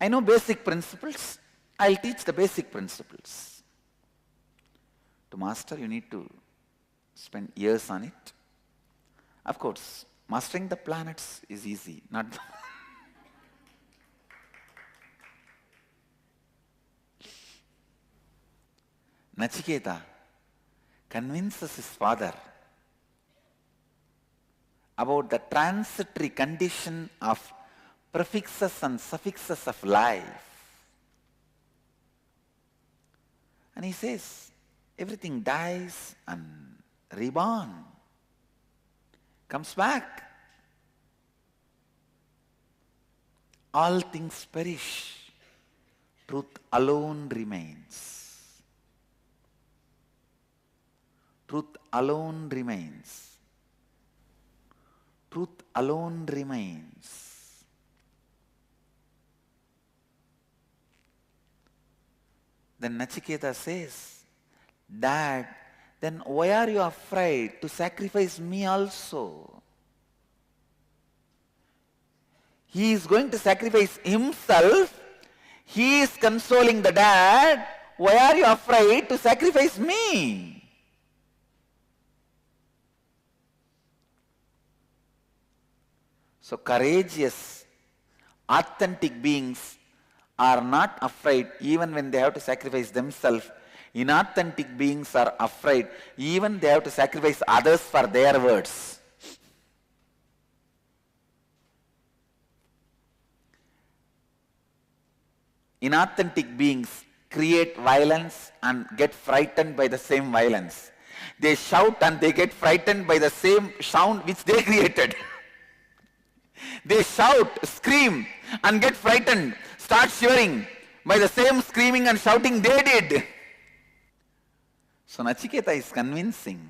I know basic principles. I'll teach the basic principles. To master, you need to spend years on it. Of course, mastering the planets is easy, not Nachiketa convinces his father about the transitory condition of prefixes and suffixes of life. And he says, everything dies and reborn, comes back. All things perish, truth alone remains. Truth alone remains. Truth alone remains. Then Nachiketa says, Dad, then why are you afraid to sacrifice me also? He is going to sacrifice himself. He is consoling the dad. Why are you afraid to sacrifice me? So courageous, authentic beings are not afraid even when they have to sacrifice themselves. Inauthentic beings are afraid even they have to sacrifice others for their words. Inauthentic beings create violence and get frightened by the same violence. They shout and they get frightened by the same sound which they created. They shout, scream and get frightened, start shivering by the same screaming and shouting they did. So Nachiketa is convincing,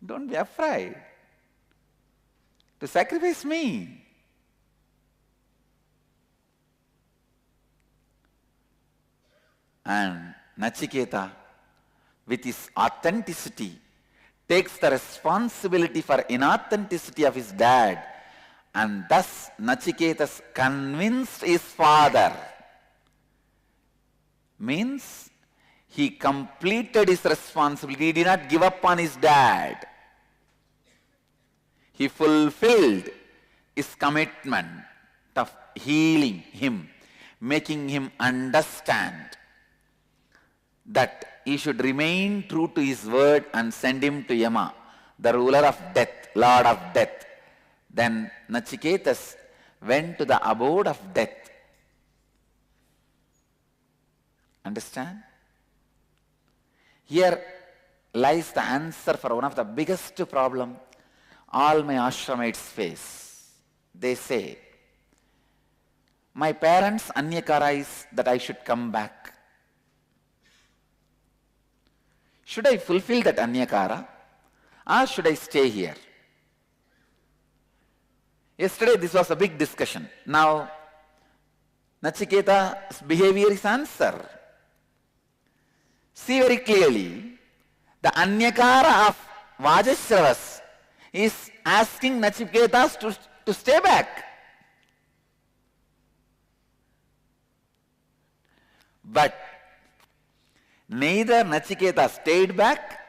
don't be afraid to sacrifice me. And Nachiketa, with his authenticity, takes the responsibility for inauthenticity of his dad, and thus Nachiketa convinced his father. Means he completed his responsibility. He did not give up on his dad. He fulfilled his commitment of healing him, making him understand that he should remain true to his word and send him to Yama, the ruler of death, lord of death. Then Nachiketa went to the abode of death. Understand? Here lies the answer for one of the biggest problems all my ashramites face. They say, my parents' anyakara is that I should come back. Should I fulfill that anyakara or should I stay here? Yesterday this was a big discussion. Now Nachiketa's behavior is answer. See very clearly, the anyakara of Vajashravas is asking Nachiketa to stay back. But neither Nachiketa stayed back,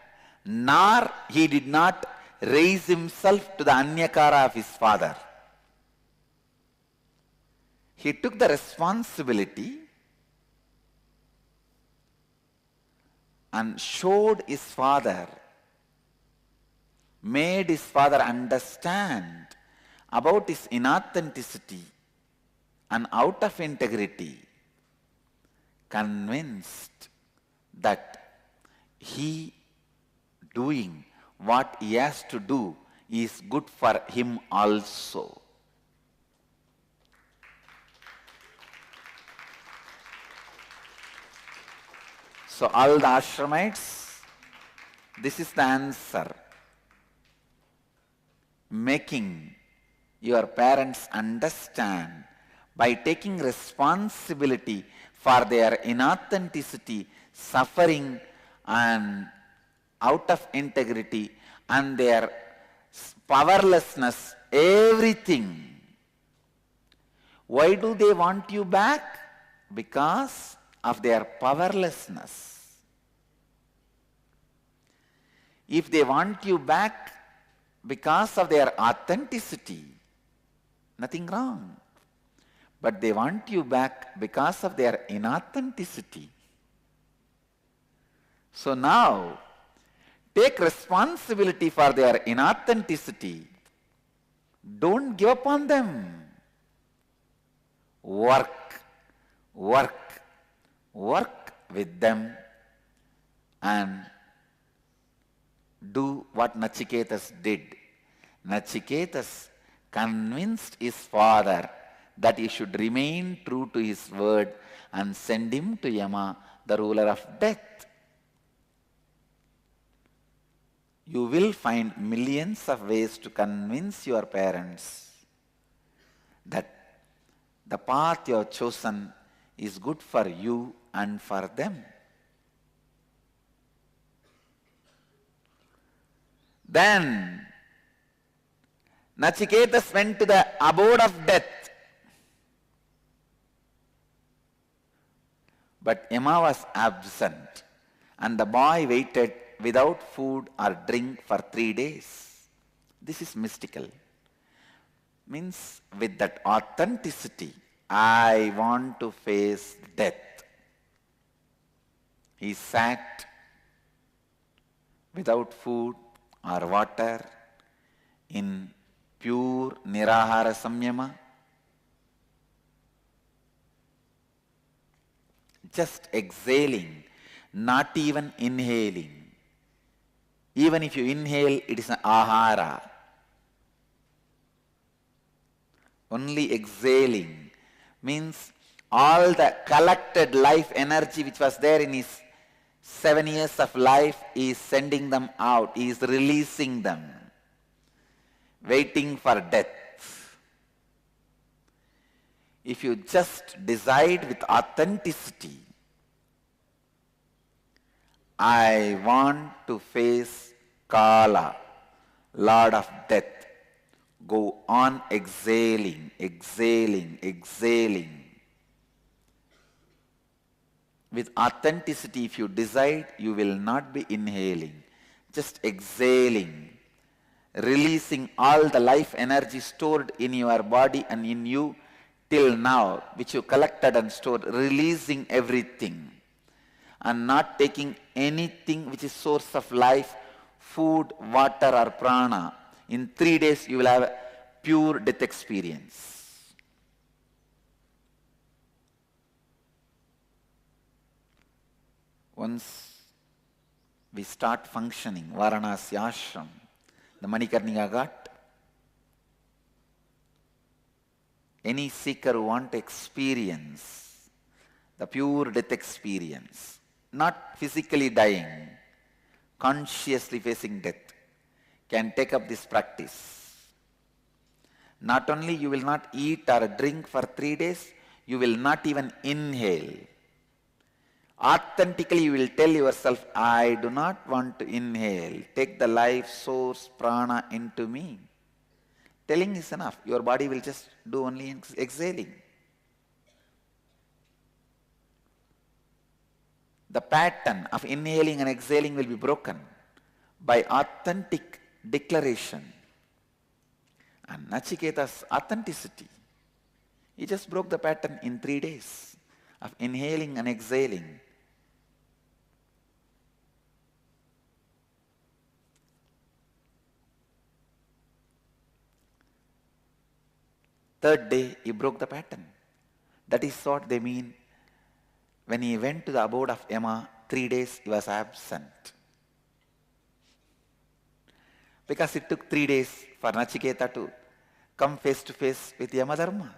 nor he did not raise himself to the anyakara of his father. He took the responsibility and showed his father, made his father understand about his inauthenticity, and out of integrity, convinced that he doing what he has to do is good for him also. So all the ashramites, this is the answer. Making your parents understand by taking responsibility for their inauthenticity, suffering and out of integrity and their powerlessness, everything. Why do they want you back? Because of their powerlessness. If they want you back because of their authenticity, nothing wrong. But they want you back because of their inauthenticity. So now, take responsibility for their inauthenticity. Don't give up on them. Work, work, work with them and do what Nachiketa did. Nachiketa convinced his father that he should remain true to his word and send him to Yama, the ruler of death. You will find millions of ways to convince your parents that the path you have chosen is good for you and for them. Then Nachiketa went to the abode of death. But Yama was absent, and the boy waited without food or drink for 3 days. This is mystical. Means with that authenticity, I want to face death. He sat without food or water in pure nirahara samyama, just exhaling, not even inhaling. Even if you inhale, it is an ahara. Only exhaling means all the collected life energy which was there in his 7 years of life, he is sending them out, he is releasing them, waiting for death. If you just decide with authenticity, I want to face Kala, Lord of Death. Go on exhaling, exhaling, exhaling. With authenticity, if you decide, you will not be inhaling, just exhaling, releasing all the life energy stored in your body and in you till now, which you collected and stored, releasing everything and not taking anything which is source of life, food, water or prana. In 3 days you will have a pure death experience. Once we start functioning, Varanasi Ashram, the Manikarnika Ghat, any seeker who wants to experience the pure death experience, not physically dying, consciously facing death, can take up this practice. Not only you will not eat or drink for 3 days, you will not even inhale. Authentically you will tell yourself, I do not want to inhale. Take the life source prana into me. Telling is enough. Your body will just do only exhaling. The pattern of inhaling and exhaling will be broken by authentic declaration. And Nachiketa's authenticity, he just broke the pattern in 3 days of inhaling and exhaling. Third day, he broke the pattern. That is what they mean when he went to the abode of Yama. 3 days he was absent. Because it took 3 days for Nachiketa to come face to face with Yamadharma.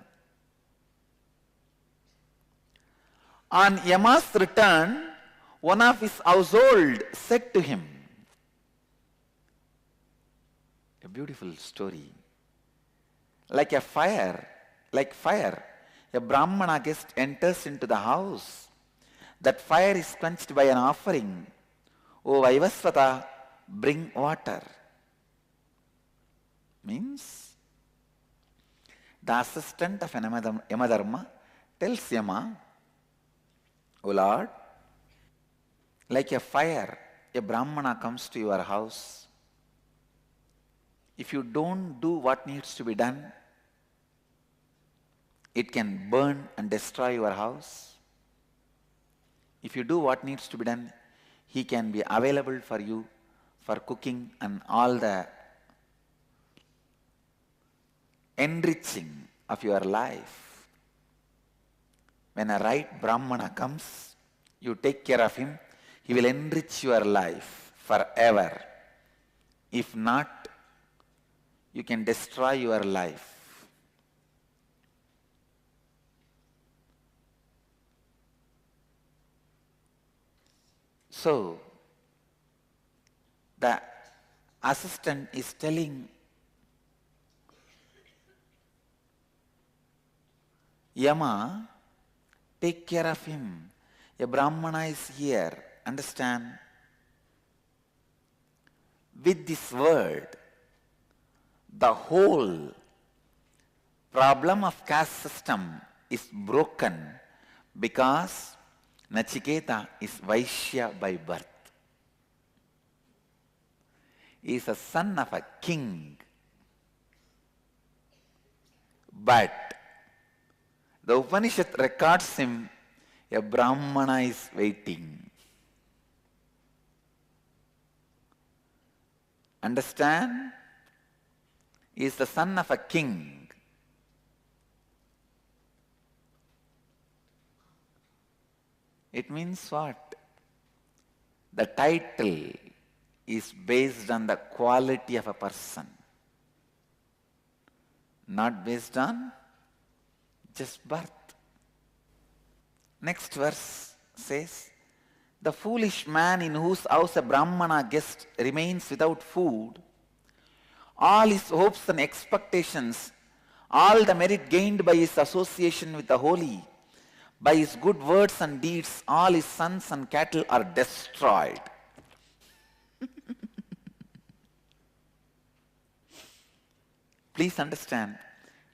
On Yama's return, one of his household said to him, a beautiful story, like fire, a Brahmana guest enters into the house. That fire is quenched by an offering. O Vaivasvata, bring water. Means, the assistant of Yamadharma tells Yama, O Lord, like a fire, a Brahmana comes to your house. If you don't do what needs to be done, it can burn and destroy your house. If you do what needs to be done, he can be available for you for cooking and all the enriching of your life. When a right Brahmana comes, you take care of him, he will enrich your life forever. If not, you can destroy your life. So, the assistant is telling Yama, take care of him. A Brahmana is here. Understand? With this word, the whole problem of caste system is broken because Nachiketa is Vaishya by birth. He is a son of a king. But the Upanishad records him, a Brahmana is waiting. Understand? He is the son of a king. It means what? The title is based on the quality of a person, not based on just birth. Next verse says, the foolish man in whose house a Brahmana guest remains without food, all his hopes and expectations, all the merit gained by his association with the holy, by his good words and deeds, all his sons and cattle are destroyed. Please understand,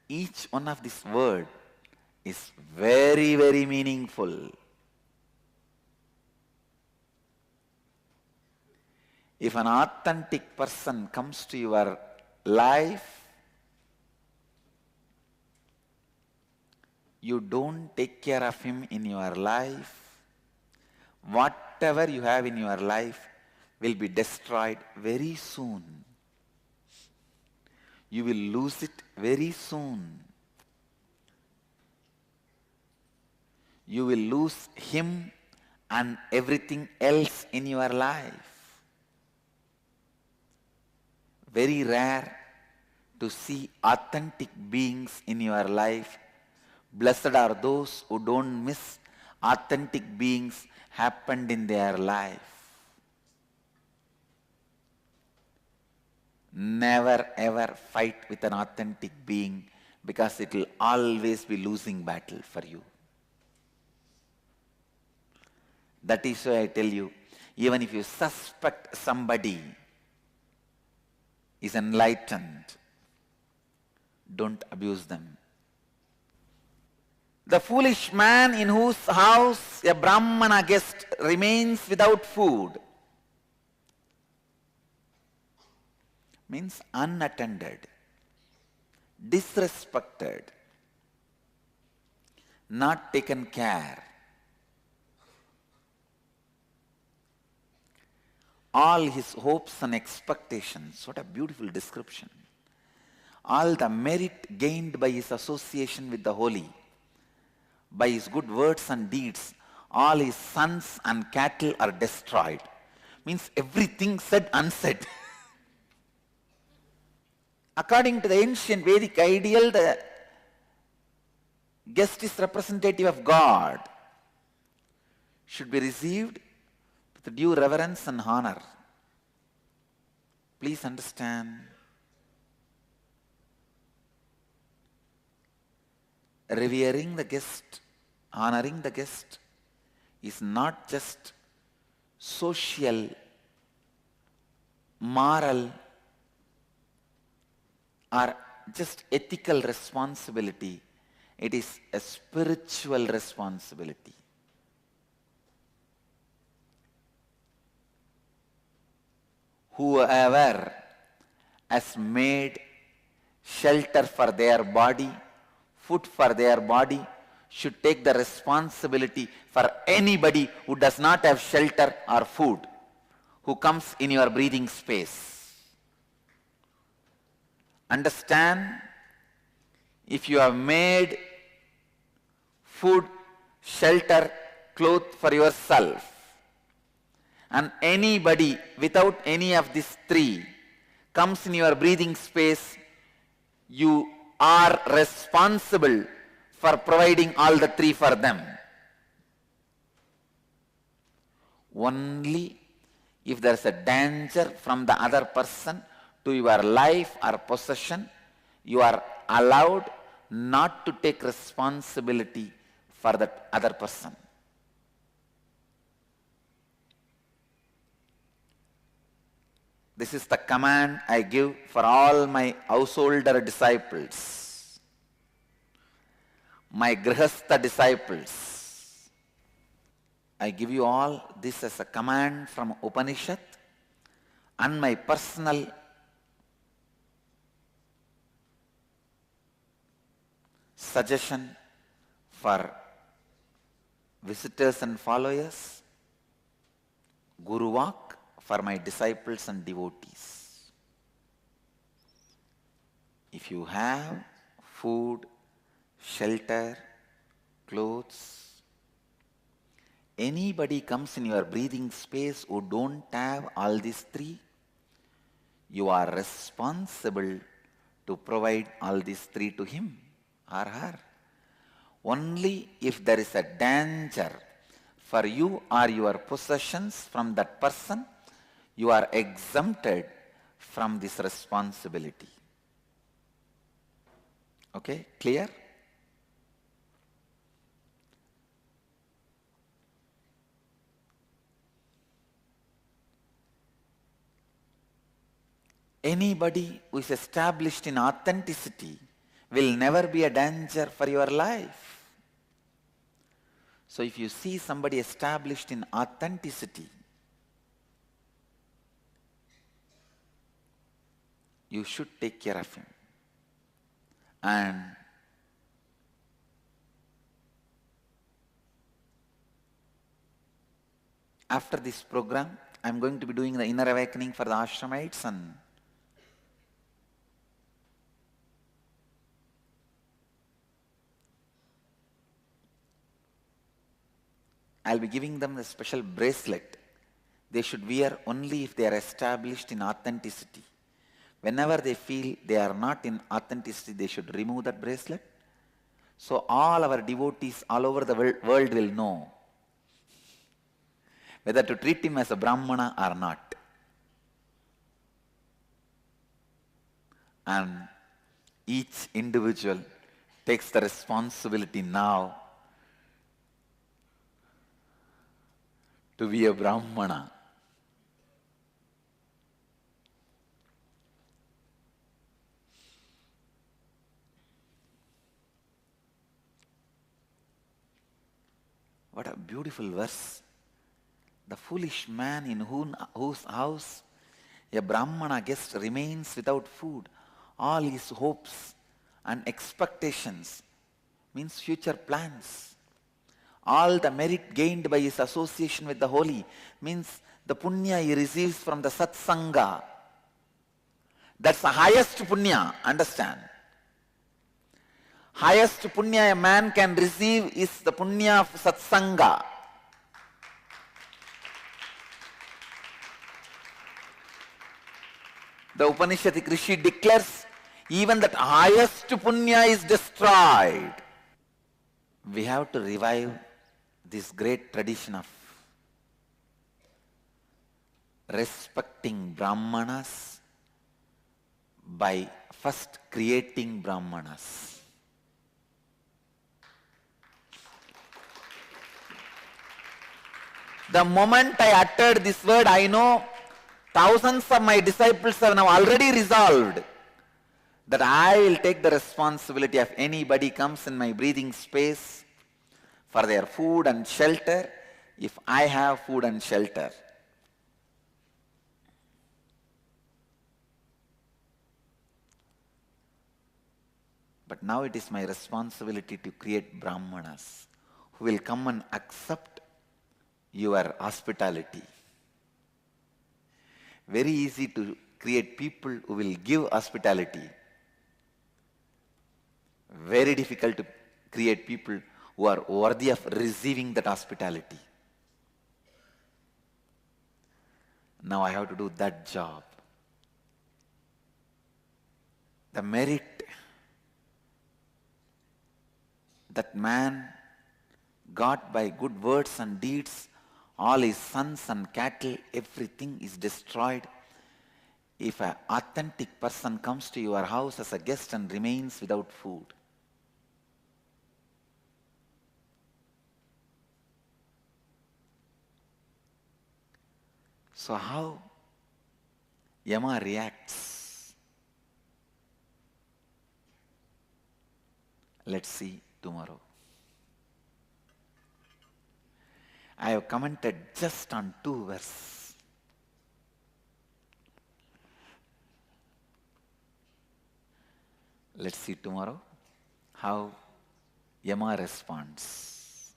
each one of these words is very, very meaningful. If an authentic person comes to your life, you don't take care of him in your life, whatever you have in your life will be destroyed very soon. You will lose it very soon. You will lose him and everything else in your life. Very rare to see authentic beings in your life. Blessed are those who don't miss authentic beings happened in their life. Never ever fight with an authentic being because it will always be losing battle for you. That is why I tell you, even if you suspect somebody is enlightened, don't abuse them. The foolish man in whose house a Brahmana guest remains without food means unattended, disrespected, not taken care. All his hopes and expectations, what a beautiful description. All the merit gained by his association with the holy, by his good words and deeds, all his sons and cattle are destroyed. Means everything said unsaid. According to the ancient Vedic ideal, the guest is representative of God, should be received with due reverence and honor. Please understand, revering the guest, honoring the guest is not just social, moral, or just ethical responsibility. It is a spiritual responsibility. Whoever has made shelter for their body, food for their body, should take the responsibility for anybody who does not have shelter or food, who comes in your breathing space. Understand, if you have made food, shelter, clothes for yourself, and anybody without any of these three comes in your breathing space, you are responsible for providing all the three for them. Only if there is a danger from the other person to your life or possession, you are allowed not to take responsibility for that other person. This is the command I give for all my householder disciples, my grihastha disciples. I give you all this as a command from Upanishad and my personal suggestion for visitors and followers, Guru Vak for my disciples and devotees. If you have food, shelter, clothes, anybody comes in your breathing space who don't have all these three, you are responsible to provide all these three to him or her. Only if there is a danger for you or your possessions from that person, you are exempted from this responsibility. Okay, clear? Anybody who is established in authenticity will never be a danger for your life. So if you see somebody established in authenticity, you should take care of him. And after this program, I am going to be doing the inner awakening for the ashramites, and I'll be giving them a special bracelet they should wear only if they are established in authenticity. Whenever they feel they are not in authenticity, they should remove that bracelet. So all our devotees all over the world will know whether to treat him as a Brahmana or not. And each individual takes the responsibility now to be a Brahmana. What a beautiful verse. The foolish man in whose house a Brahmana guest remains without food, all his hopes and expectations, means future plans. All the merit gained by his association with the holy, means the punya he receives from the satsanga. That's the highest punya, understand. Highest punya a man can receive is the punya of satsanga. The Upanishadic Rishi declares even that highest punya is destroyed. We have to revive this great tradition of respecting Brahmanas by first creating Brahmanas. The moment I uttered this word, I know thousands of my disciples have now already resolved that I will take the responsibility of anybody comes in my breathing space for their food and shelter if I have food and shelter. But now it is my responsibility to create Brahmanas who will come and accept your hospitality. Very easy to create people who will give hospitality. Very difficult to create people who are worthy of receiving that hospitality. Now I have to do that job. The merit that man got by good words and deeds All his sons and cattle, everything is destroyed. If an authentic person comes to your house as a guest and remains without food, so how Yama reacts? Let's see tomorrow. I have commented just on 2 verses. Let's see tomorrow how Yama responds.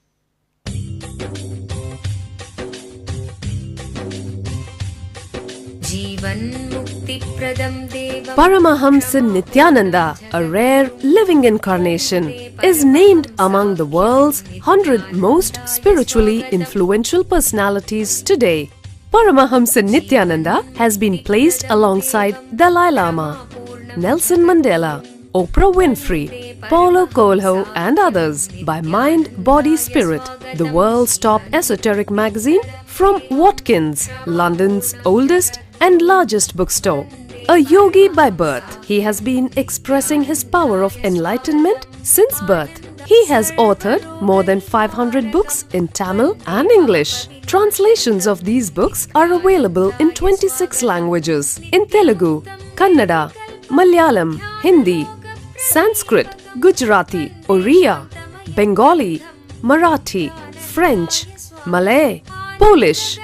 Paramahamsa Nithyananda, a rare living incarnation, is named among the world's 100 most spiritually influential personalities today. Paramahamsa Nithyananda has been placed alongside Dalai Lama, Nelson Mandela, Oprah Winfrey, Paulo Coelho and others by Mind, Body, Spirit, the world's top esoteric magazine from Watkins, London's oldest and largest bookstore. A yogi by birth, he has been expressing his power of enlightenment since birth. He has authored more than 500 books in Tamil and English. Translations of these books are available in 26 languages in Telugu, Kannada, Malayalam, Hindi, Sanskrit, Gujarati, Oriya, Bengali, Marathi, French, Malay, Polish,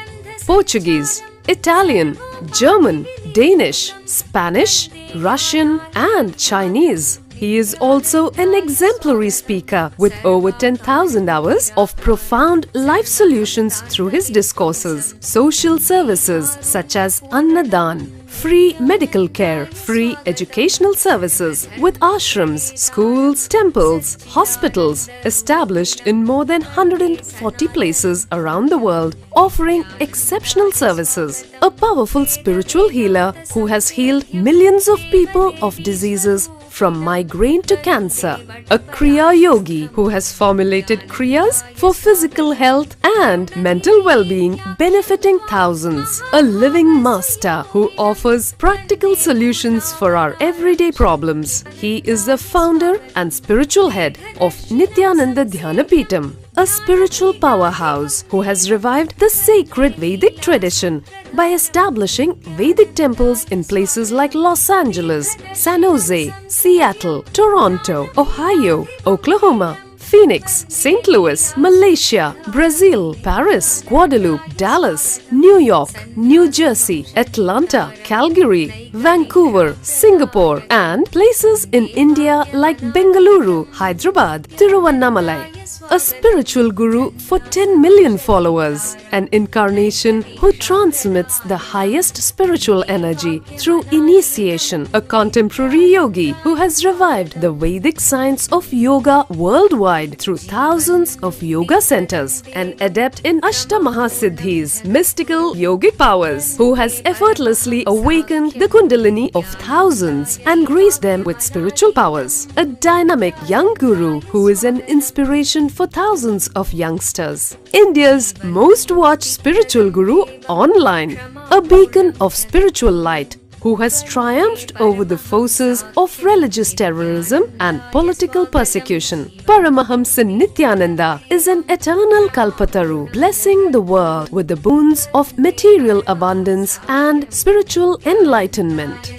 Portuguese, Italian, German, Danish, Spanish, Russian and Chinese. He is also an exemplary speaker with over 10,000 hours of profound life solutions through his discourses. Social services such as Annadan, free medical care, free educational services with ashrams, schools, temples, hospitals established in more than 140 places around the world, offering exceptional services. A powerful spiritual healer who has healed millions of people of diseases from migraine to cancer. A Kriya Yogi who has formulated Kriyas for physical health and mental well-being, benefiting thousands. A living master who offers practical solutions for our everyday problems. He is the founder and spiritual head of Nithyananda Dhyanapitham, a spiritual powerhouse who has revived the sacred Vedic tradition by establishing Vedic temples in places like Los Angeles, San Jose, Seattle, Toronto, Ohio, Oklahoma, Phoenix, St. Louis, Malaysia, Brazil, Paris, Guadeloupe, Dallas, New York, New Jersey, Atlanta, Calgary, Vancouver, Singapore, and places in India like Bengaluru, Hyderabad, Tiruvannamalai. A spiritual guru for 10 million followers, an incarnation who transmits the highest spiritual energy through initiation, a contemporary yogi who has revived the Vedic science of yoga worldwide through thousands of yoga centers, an adept in Ashtamahasiddhis, mystical yogic powers, who has effortlessly awakened the Kundalini of thousands and graced them with spiritual powers, a dynamic young guru who is an inspiration for thousands of youngsters. India's most watched spiritual guru online, a beacon of spiritual light who has triumphed over the forces of religious terrorism and political persecution. Paramahamsa Nithyananda is an eternal Kalpataru, blessing the world with the boons of material abundance and spiritual enlightenment.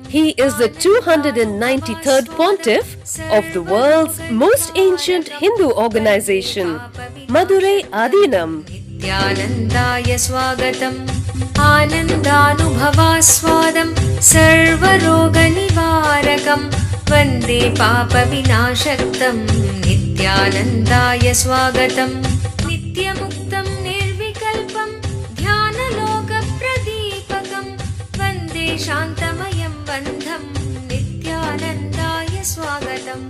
He is the 293rd pontiff of the world's most ancient Hindu organization, Madurai Adinam. Nithyanandaya swagatam, anandanubhavaswadam, sarvaroga nivarakam, vande papa vinashaktam. Nithyanandaya swagatam, nityamuktam nirvikalpam, dhyanaloka pradipakam, vande shantamayam bandham. Nithyanandaya swagatam.